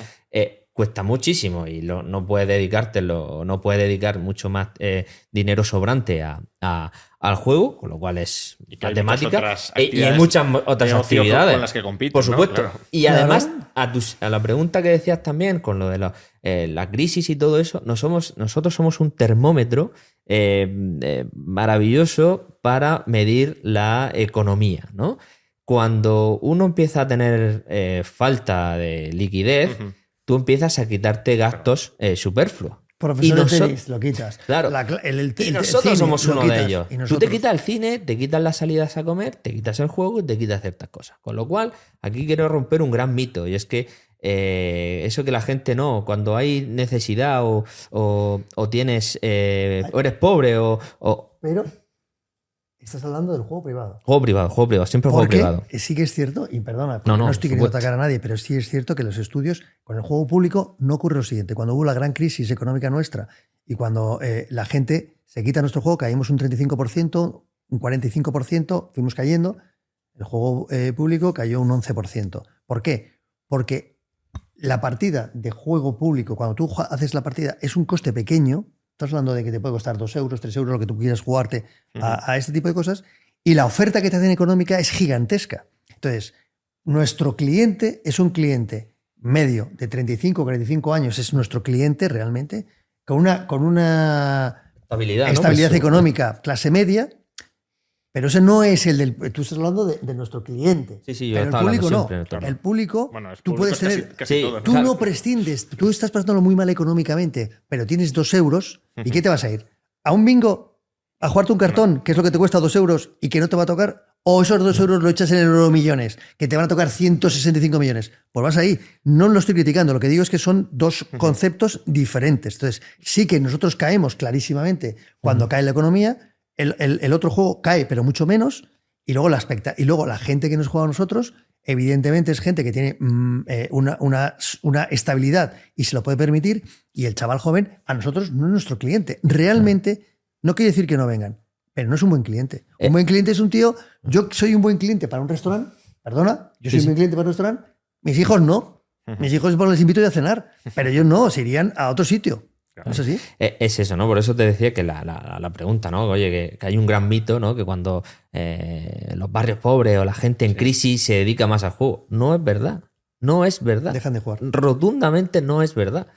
cuesta muchísimo y no puedes dedicar mucho más dinero sobrante al juego, con lo cual es matemática. Y hay muchas otras actividades con las que compites, por supuesto. ¿no? Claro. Y además, a la pregunta que decías también, con lo de la crisis y todo eso, nosotros somos un termómetro maravilloso para medir la economía, ¿no? Cuando uno empieza a tener falta de liquidez, tú empiezas a quitarte gastos superfluos. Profesor de tenis, lo quitas. Claro. Y nosotros somos uno de ellos. Tú te quitas el cine, te quitas las salidas a comer, te quitas el juego y te quitas ciertas cosas. Con lo cual, aquí quiero romper un gran mito, y es que eso que la gente cuando hay necesidad o tienes, o eres pobre Pero estás hablando del juego privado. Juego privado, siempre juego privado. Sí que es cierto, y perdona, no estoy queriendo atacar a nadie, pero sí es cierto que los estudios con el juego público no ocurre lo siguiente. Cuando hubo la gran crisis económica nuestra y cuando la gente se quita nuestro juego, caímos un 35%, un 45%, fuimos cayendo, el juego público cayó un 11%. ¿Por qué? Porque la partida de juego público, cuando tú haces la partida, es un coste pequeño. Estás hablando de que te puede costar 2 euros, 3 euros, lo que tú quieras jugarte a este tipo de cosas. Y la oferta que te hacen económica es gigantesca. Entonces, nuestro cliente es un cliente medio de 35 o 45 años, es nuestro cliente realmente, con una estabilidad económica clase media, pero ese no es el del... Tú estás hablando de nuestro cliente. Sí, yo pero el público no. El público, tú puedes tener... Casi todo, ¿no? Tú no prescindes, tú estás pasándolo muy mal económicamente, pero tienes 2 euros, ¿y qué te vas a ir? ¿A un bingo? ¿A jugarte un cartón, que es lo que te cuesta 2 euros y que no te va a tocar? ¿O esos 2 euros lo echas en el Euromillones, que te van a tocar 165 millones? Pues vas ahí. No lo estoy criticando, lo que digo es que son dos conceptos diferentes. Entonces, sí que nosotros caemos clarísimamente cuando cae la economía. El otro juego cae, pero mucho menos, y luego la gente que nos juega a nosotros, evidentemente es gente que tiene una estabilidad y se lo puede permitir, y el chaval joven a nosotros no es nuestro cliente. Realmente, no quiere decir que no vengan, pero no es un buen cliente. Un buen cliente es un tío, yo soy un buen cliente para un restaurante, perdona, yo soy un buen cliente para un restaurante, mis hijos no. Mis hijos les invito yo a cenar, pero ellos no, se irían a otro sitio. ¿No es así? Es eso, ¿no? Por eso te decía que la pregunta, ¿no? Oye, que hay un gran mito, ¿no? Que cuando los barrios pobres o la gente en crisis se dedica más al juego. No es verdad. No es verdad. Dejan de jugar. Rotundamente no es verdad.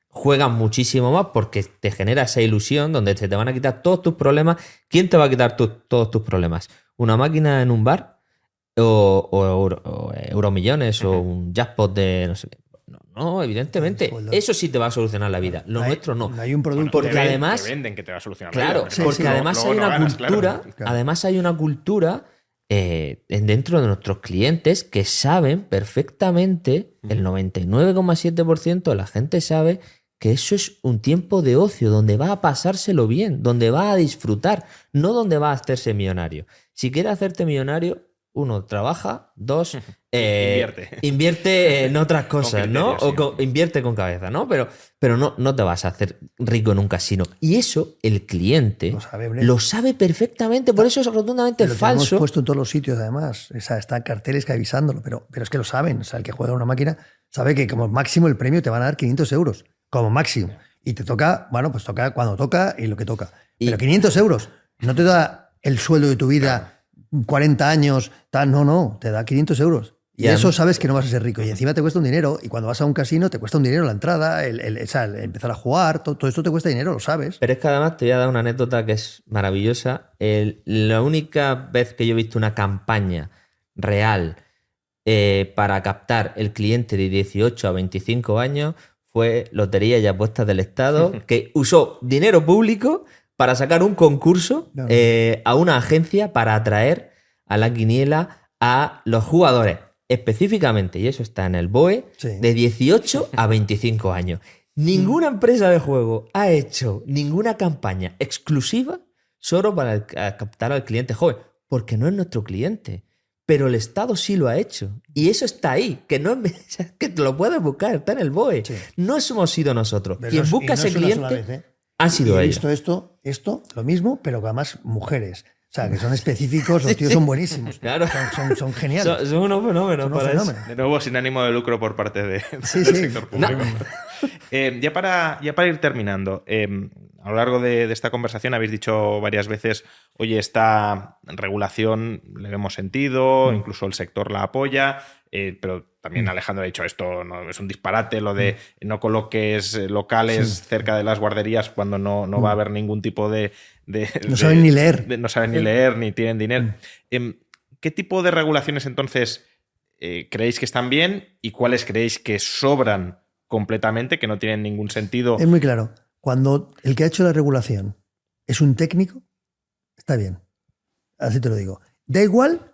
juegan muchísimo más porque te genera esa ilusión donde se te van a quitar todos tus problemas. ¿Quién te va a quitar todos tus problemas? ¿Una máquina en un bar? ¿O Euromillones? ¿O un jackpot de no sé qué? No, evidentemente. Eso sí te va a solucionar la vida. Lo nuestro no. No hay un producto. Porque además. Te venden que te va a solucionar Claro, la vida. porque además hay una cultura. Claro. Además hay una cultura dentro de nuestros clientes que saben perfectamente, el 99,7% de la gente sabe que eso es un tiempo de ocio donde va a pasárselo bien, donde va a disfrutar, no donde va a hacerse millonario. Si quieres hacerte millonario, uno, trabaja, dos, invierte en otras cosas, ¿no? O invierte con cabeza, ¿no? Pero no te vas a hacer rico en un casino. Y eso el cliente lo sabe perfectamente, por eso es rotundamente falso. Lo hemos puesto en todos los sitios, además. O sea, están carteles que avisándolo, pero es que lo saben. O sea, el que juega una máquina sabe que como máximo el premio te van a dar 500 euros, como máximo. Y te toca, bueno, pues toca cuando toca y lo que toca. Pero 500 euros no te da el sueldo de tu vida... 40 años, tal, no, te da 500 euros. Y eso sabes que no vas a ser rico. Y encima te cuesta un dinero. Y cuando vas a un casino te cuesta un dinero la entrada, el empezar a jugar, todo esto te cuesta dinero, lo sabes. Pero es que además te voy a dar una anécdota que es maravillosa. La única vez que yo he visto una campaña real para captar el cliente de 18 a 25 años fue Lotería y Apuestas del Estado, que usó dinero público para sacar un concurso a una agencia para atraer a la quiniela a los jugadores, específicamente, y eso está en el BOE, de 18 a 25 años. Ninguna empresa de juego ha hecho ninguna campaña exclusiva solo para captar al cliente joven, porque no es nuestro cliente. Pero el Estado sí lo ha hecho. Y eso está ahí, que no es que te lo puedes buscar, está en el BOE. Sí. No hemos sido nosotros. Pero quien busca ese cliente... Han sido ellos. He visto esto, lo mismo, pero que además mujeres. O sea, que son específicos, los tíos son buenísimos. Claro. Son geniales. Son unos fenómenos. De nuevo, sin ánimo de lucro por parte del sector público. No. Ya para ir terminando, a lo largo de esta conversación habéis dicho varias veces, oye, esta regulación le vemos sentido, incluso el sector la apoya, pero también Alejandro ha dicho esto no es un disparate, lo de no coloques locales cerca de las guarderías cuando no va a haber ningún tipo de no saben ni leer. No saben ni leer, ni tienen dinero. ¿Qué tipo de regulaciones entonces creéis que están bien y cuáles creéis que sobran completamente, que no tienen ningún sentido? Es muy claro. Cuando el que ha hecho la regulación es un técnico, está bien. Así te lo digo. Da igual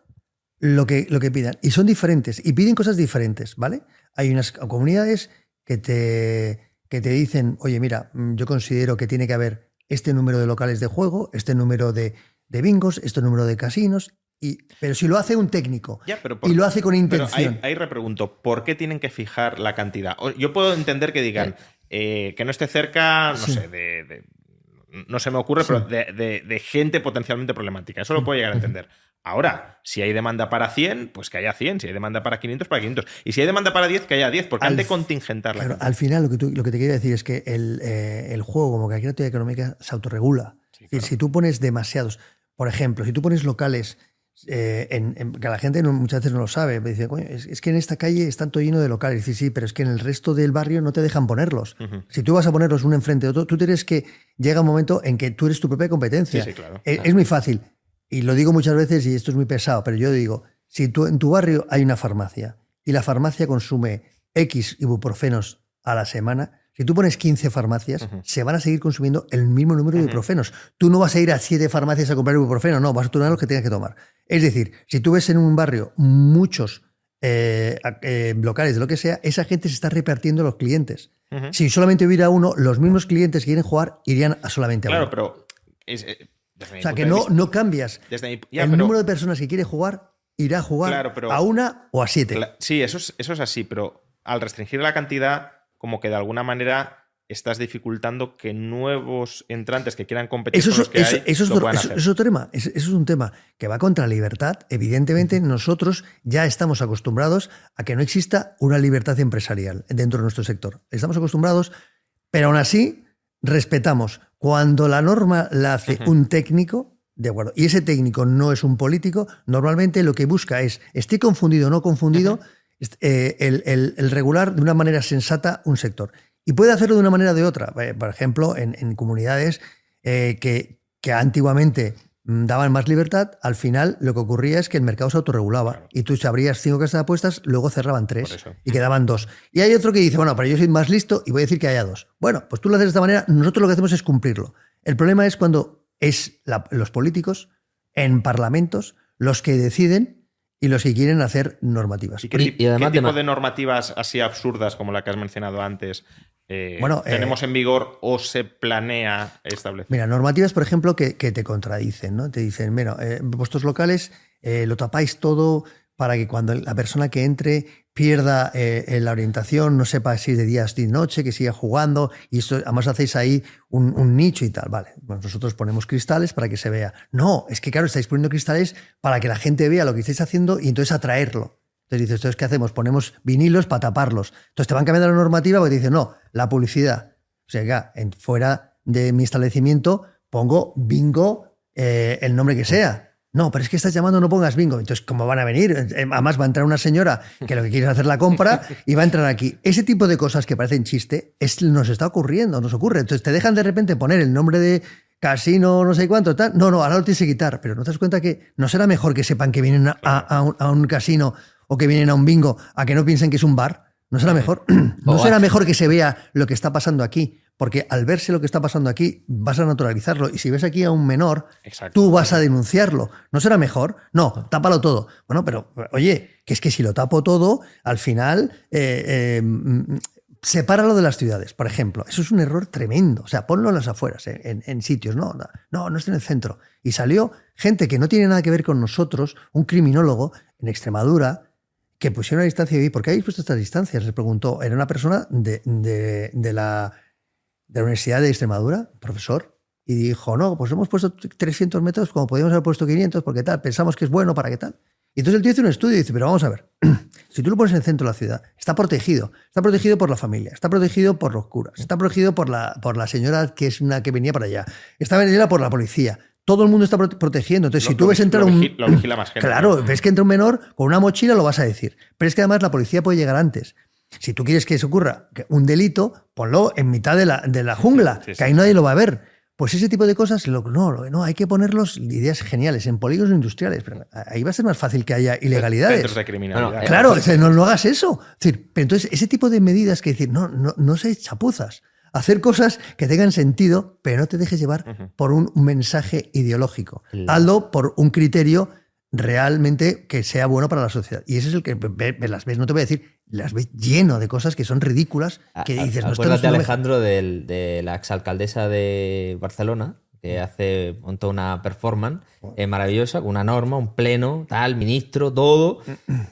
lo que pidan. Y son diferentes. Y piden cosas diferentes, ¿vale? Hay unas comunidades que te dicen, oye, mira, yo considero que tiene que haber este número de locales de juego, este número de bingos, este número de casinos. Pero si lo hace un técnico y lo hace con intención. Pero ahí repregunto, ¿por qué tienen que fijar la cantidad? Yo puedo entender que digan que no esté cerca, no sé, no se me ocurre, pero de gente potencialmente problemática. Eso lo puedo llegar a entender. Ahora, si hay demanda para 100, pues que haya 100. Si hay demanda para 500, para 500. Y si hay demanda para 10, que haya 10, porque han de contingentar la cantidad. Al final, lo que te quería decir es que el juego, como que aquí la actividad económica, se autorregula. Sí, es decir, si tú pones demasiados, por ejemplo, si tú pones locales que la gente muchas veces no lo sabe, dice, coño, es que en esta calle está todo lleno de locales. Dice, sí, pero es que en el resto del barrio no te dejan ponerlos. Si tú vas a ponerlos uno enfrente de otro, tú tienes que llega un momento en que tú eres tu propia competencia. Sí, claro. Es muy fácil. Y lo digo muchas veces y esto es muy pesado, pero yo digo, si en tu barrio hay una farmacia y la farmacia consume X ibuprofenos a la semana, si tú pones 15 farmacias, se van a seguir consumiendo el mismo número de ibuprofenos. Tú no vas a ir a 7 farmacias a comprar ibuprofeno, no, vas a tomar los que tengas que tomar. Es decir, si tú ves en un barrio muchos locales de lo que sea, esa gente se está repartiendo los clientes. Si solamente hubiera uno, los mismos clientes que quieren jugar irían solamente a uno. Claro, pero... o sea, que no cambias. El número de personas que quiere jugar irá a jugar a una o a 7. Sí, eso es así, pero al restringir la cantidad, como que de alguna manera estás dificultando que nuevos entrantes que quieran competir con los que hay lo puedan hacer. Eso es un tema que va contra la libertad. Evidentemente, nosotros ya estamos acostumbrados a que no exista una libertad empresarial dentro de nuestro sector. Estamos acostumbrados, pero aún así respetamos. Cuando la norma la hace un técnico, de acuerdo, y ese técnico no es un político, normalmente lo que busca es, esté confundido o no confundido, el regular de una manera sensata un sector. Y puede hacerlo de una manera o de otra. Por ejemplo, en comunidades que antiguamente daban más libertad, al final lo que ocurría es que el mercado se autorregulaba. Claro. Y tú si abrías 5 casas de apuestas, luego cerraban 3 Por eso. y quedaban 2. Y hay otro que dice, bueno, pero yo soy más listo y voy a decir que haya 2. Bueno, pues tú lo haces de esta manera, nosotros lo que hacemos es cumplirlo. El problema es cuando es los políticos en parlamentos los que deciden y los que quieren hacer normativas. ¿Y qué, Y además qué tipo de normativas así absurdas como la que has mencionado antes tenemos en vigor o se planea establecer? Mira, normativas, por ejemplo, que te contradicen, ¿no? Te dicen, bueno, vuestros locales lo tapáis todo para que cuando la persona que entre pierda la orientación, no sepa si es de día o de noche, que siga jugando, y esto además hacéis ahí un nicho y tal. Vale, pues nosotros ponemos cristales para que se vea. No, es que claro, estáis poniendo cristales para que la gente vea lo que estáis haciendo y entonces atraerlo. Entonces dices, ¿entonces qué hacemos? Ponemos vinilos para taparlos. Entonces te van cambiando la normativa porque te dicen, no, la publicidad. O sea, fuera de mi establecimiento pongo bingo el nombre que sea. No, pero es que estás llamando, no pongas bingo. Entonces, ¿cómo van a venir? Además va a entrar una señora que lo que quiere es hacer la compra y va a entrar aquí. Ese tipo de cosas que parecen chiste nos está ocurriendo, nos ocurre. Entonces te dejan de repente poner el nombre de casino, no sé cuánto, tal. No, ahora lo tienes que quitar. Pero no te das cuenta que no será mejor que sepan que vienen a un casino o que vienen a un bingo a que no piensen que es un bar. ¿No será mejor? ¿No será mejor que se vea lo que está pasando aquí? Porque al verse lo que está pasando aquí, vas a naturalizarlo. Y si ves aquí a un menor, Exacto. tú vas a denunciarlo. ¿No será mejor? No, tápalo todo. Bueno, pero oye, que es que si lo tapo todo, al final sepáralo de las ciudades, por ejemplo. Eso es un error tremendo. O sea, ponlo en las afueras, en sitios. No está en el centro. Y salió gente que no tiene nada que ver con nosotros, un criminólogo en Extremadura, que pusieron una distancia y ¿por qué habéis puesto estas distancias? Les preguntó. Era una persona de la Universidad de Extremadura, profesor, y dijo, no, pues hemos puesto 300 metros como podíamos haber puesto 500, porque tal, pensamos que es bueno, ¿para qué tal? Y entonces el tío hizo un estudio y dice, pero vamos a ver, si tú lo pones en el centro de la ciudad, está protegido por la familia, está protegido por los curas, está protegido por la señora que es una que venía para allá, está protegido por la policía. Todo el mundo está protegiendo. Entonces, si tú ves entrar lo vigila más gente. Claro, ves que entra un menor con una mochila, lo vas a decir. Pero es que además la policía puede llegar antes. Si tú quieres que se ocurra un delito, ponlo en mitad de la jungla, sí, que ahí nadie lo va a ver. Pues ese tipo de cosas, no, hay que ponerlos ideas geniales en polígonos industriales. Pero ahí va a ser más fácil que haya ilegalidades. Centros de criminalidad. Bueno, Claro, no hagas eso. Es decir, pero entonces, ese tipo de medidas que decir, no seas chapuzas. Hacer cosas que tengan sentido, pero no te dejes llevar por un mensaje ideológico. Hazlo por un criterio realmente que sea bueno para la sociedad. Y ese es el que las ves, no te voy a decir, las ves lleno de cosas que son ridículas, que dices... Acuérdate, Alejandro, de la exalcaldesa de Barcelona, que montó una performance maravillosa, con una norma, un pleno, tal, ministro, todo,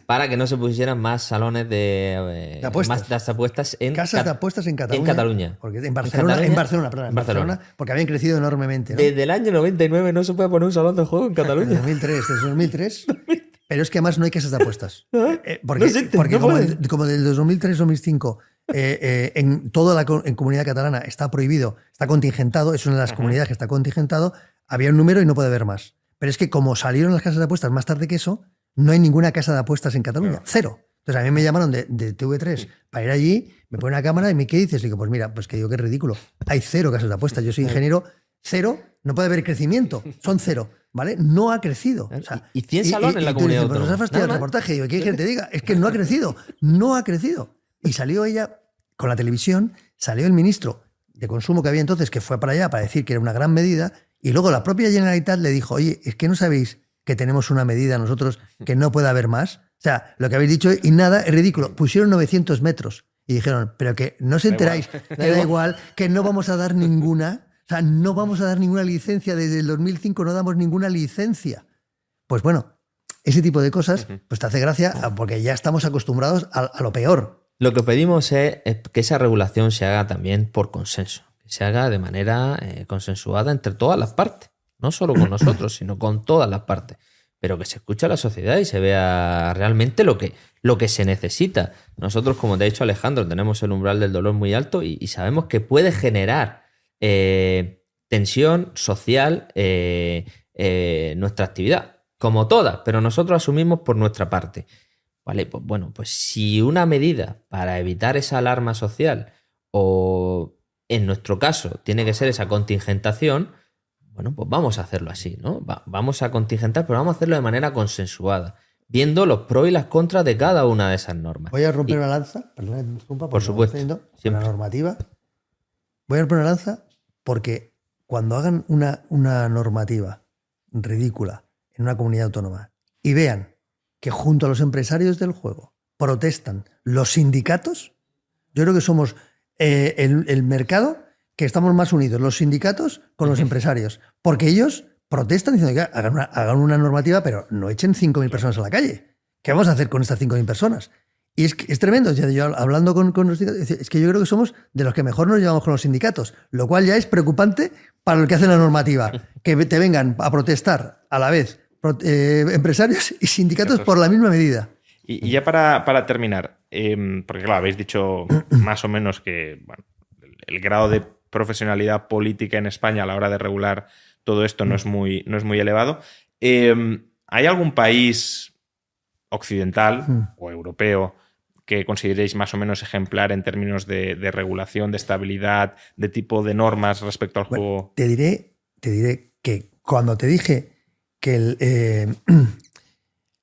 para que no se pusieran más salones de apuestas. Más apuestas en casas de apuestas en Cataluña. En Cataluña. Porque en Barcelona, porque habían crecido enormemente, ¿no? Desde el año 99 no se puede poner un salón de juego en Cataluña. Desde 2003. Pero es que además no hay casas de apuestas. Porque como del 2003-2005 en toda la comunidad catalana está prohibido, está contingentado, es una de las comunidades que está contingentado, había un número y no puede haber más. Pero es que como salieron las casas de apuestas más tarde que eso, no hay ninguna casa de apuestas en Cataluña. Claro. Cero. Entonces a mí me llamaron de TV3 para ir allí, me ponen una cámara y me ¿qué dices? Y digo, pues mira, pues que digo que es ridículo. Hay 0 casas de apuestas. Yo soy ingeniero, 0, no puede haber crecimiento, son 0. ¿Vale? No ha crecido. O sea, y 100 salones en la comunidad autónoma. Pues nos ha fastidiado el reportaje. Digo, ¿qué quieres que te diga? Es que no ha crecido. No ha crecido. Y salió ella con la televisión, salió el ministro de Consumo que había entonces, que fue para allá para decir que era una gran medida, y luego la propia Generalitat le dijo, oye, ¿es que no sabéis que tenemos una medida nosotros que no puede haber más? O sea, lo que habéis dicho y nada es ridículo. Pusieron 900 metros y dijeron, pero que no os enteráis, da igual, que no vamos a dar ninguna... O sea, no vamos a dar ninguna licencia. Desde el 2005 no damos ninguna licencia. Pues bueno, ese tipo de cosas pues te hace gracia porque ya estamos acostumbrados a lo peor. Lo que pedimos es que esa regulación se haga también por consenso. Que se haga de manera consensuada entre todas las partes. No solo con nosotros, sino con todas las partes. Pero que se escuche a la sociedad y se vea realmente lo que se necesita. Nosotros, como te ha dicho Alejandro, tenemos el umbral del dolor muy alto y sabemos que puede generar tensión social nuestra actividad, como todas, pero nosotros asumimos por nuestra parte. Vale, pues bueno, pues si una medida para evitar esa alarma social o en nuestro caso tiene que ser esa contingentación, bueno, pues vamos a hacerlo así, ¿no? Vamos a contingentar, pero vamos a hacerlo de manera consensuada, viendo los pros y las contras de cada una de esas normas. Voy a romper una lanza, perdón que te interrumpa, Por supuesto, con la normativa. Voy a romper una lanza porque cuando hagan una normativa ridícula en una comunidad autónoma y vean que junto a los empresarios del juego protestan los sindicatos, yo creo que somos el mercado que estamos más unidos, los sindicatos con los empresarios, porque ellos protestan diciendo que hagan una normativa, pero no echen 5.000 personas a la calle. ¿Qué vamos a hacer con estas 5.000 personas? Y es tremendo. Yo hablando con los sindicatos, es que yo creo que somos de los que mejor nos llevamos con los sindicatos, lo cual ya es preocupante para el que hace la normativa. Que te vengan a protestar a la vez empresarios y sindicatos por la misma medida. Y ya para terminar, porque claro, habéis dicho más o menos que bueno, el grado de profesionalidad política en España a la hora de regular todo esto no es muy elevado. ¿Hay algún país occidental o europeo que consideréis más o menos ejemplar en términos de regulación, de estabilidad, de tipo de normas respecto al juego? Te diré que cuando te dije que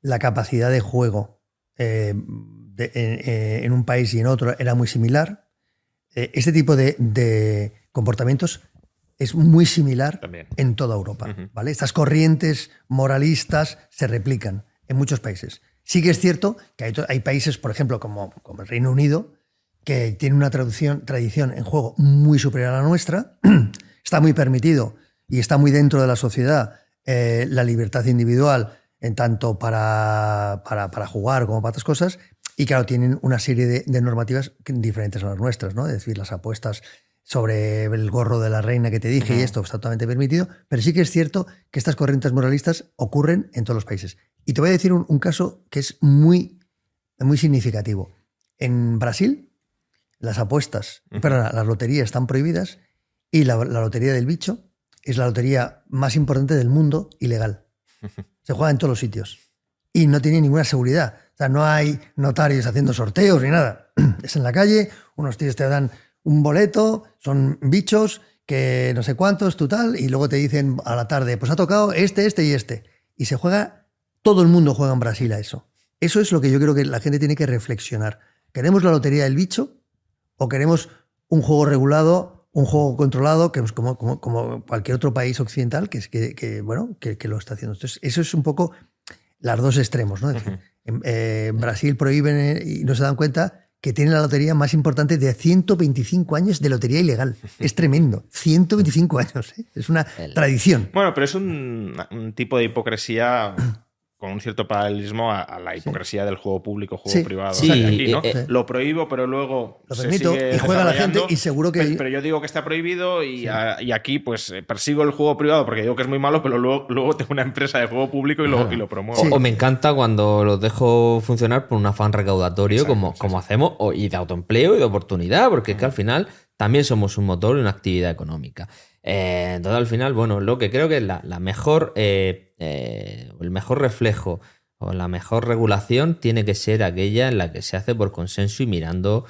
la capacidad de juego en un país y en otro era muy similar, este tipo de comportamientos es muy similar también en toda Europa. ¿Vale? Estas corrientes moralistas se replican en muchos países. Sí que es cierto que hay países, por ejemplo, como el Reino Unido, que tiene una tradición en juego muy superior a la nuestra. Está muy permitido y está muy dentro de la sociedad la libertad individual, en tanto para jugar como para otras cosas. Y claro, tienen una serie de normativas diferentes a las nuestras, ¿no? Es decir, las apuestas sobre el gorro de la reina que te dije, y esto está totalmente permitido, pero sí que es cierto que estas corrientes moralistas ocurren en todos los países. Y te voy a decir un caso que es muy, muy significativo. En Brasil, las apuestas, las loterías están prohibidas y la lotería del bicho es la lotería más importante del mundo ilegal. Se juega en todos los sitios y no tiene ninguna seguridad. O sea, no hay notarios haciendo sorteos ni nada. Es en la calle, unos tíos te dan un boleto, son bichos que no sé cuántos, tú tal, y luego te dicen a la tarde, pues ha tocado este y este. Y se juega, todo el mundo juega en Brasil a eso. Eso es lo que yo creo que la gente tiene que reflexionar. ¿Queremos la lotería del bicho o queremos un juego regulado, un juego controlado, que es como cualquier otro país occidental que lo está haciendo? Entonces, eso es un poco los dos extremos, ¿no? Es decir, en Brasil prohíben y no se dan cuenta que tiene la lotería más importante de 125 años de lotería ilegal. Es tremendo. 125 años. ¿Eh? Es una tradición. Bueno, pero es un tipo de hipocresía con un cierto paralelismo a la hipocresía del juego público, juego privado. Sí, aquí, ¿no? Lo prohibo, pero luego lo permito y juega la gente y seguro que... Pero yo digo que está prohibido y aquí pues persigo el juego privado porque digo que es muy malo, pero luego tengo una empresa de juego público y lo promuevo. O me encanta cuando los dejo funcionar por un afán recaudatorio, como hacemos, y de autoempleo y de oportunidad, porque es que al final también somos un motor y una actividad económica. Entonces, al final, bueno, lo que creo que es la mejor, el mejor reflejo o la mejor regulación tiene que ser aquella en la que se hace por consenso y mirando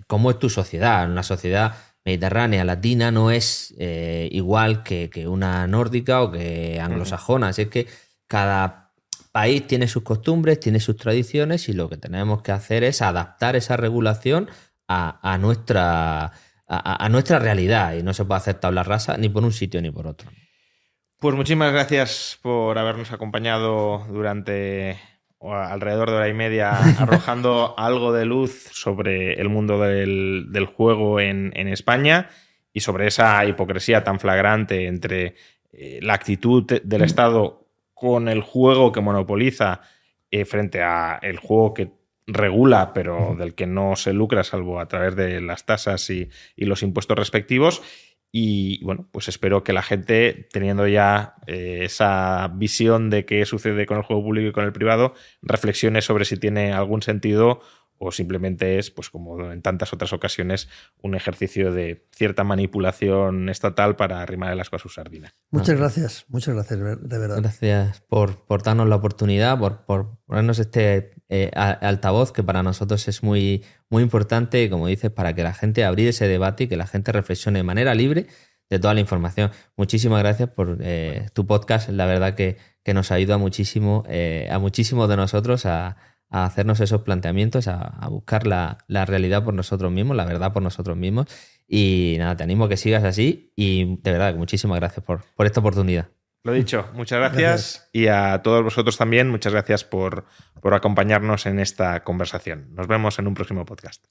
cómo es tu sociedad. Una sociedad mediterránea, latina, no es igual que una nórdica o que anglosajona. Así es que cada país tiene sus costumbres, tiene sus tradiciones y lo que tenemos que hacer es adaptar esa regulación a nuestra realidad, y no se puede hacer tabla rasa ni por un sitio ni por otro. Pues muchísimas gracias por habernos acompañado durante alrededor de hora y media arrojando algo de luz sobre el mundo del juego en España y sobre esa hipocresía tan flagrante entre la actitud del Estado con el juego que monopoliza frente a el juego que regula, pero del que no se lucra salvo a través de las tasas y los impuestos respectivos. Y bueno, pues espero que la gente, teniendo ya esa visión de qué sucede con el juego público y con el privado, reflexione sobre si tiene algún sentido o simplemente es, pues como en tantas otras ocasiones, un ejercicio de cierta manipulación estatal para arrimar el asco a su sardina. Muchas gracias, de verdad. Gracias por darnos la oportunidad, por ponernos este altavoz que para nosotros es muy, muy importante, como dices, para que la gente abrir ese debate y que la gente reflexione de manera libre de toda la información. Muchísimas gracias por tu podcast. La verdad que nos ayuda muchísimo a muchísimos de nosotros a hacernos esos planteamientos, a buscar la realidad por nosotros mismos, la verdad por nosotros mismos. Y nada, te animo a que sigas así y de verdad, muchísimas gracias por esta oportunidad. Lo dicho, muchas gracias. Y a todos vosotros también, muchas gracias por acompañarnos en esta conversación. Nos vemos en un próximo podcast.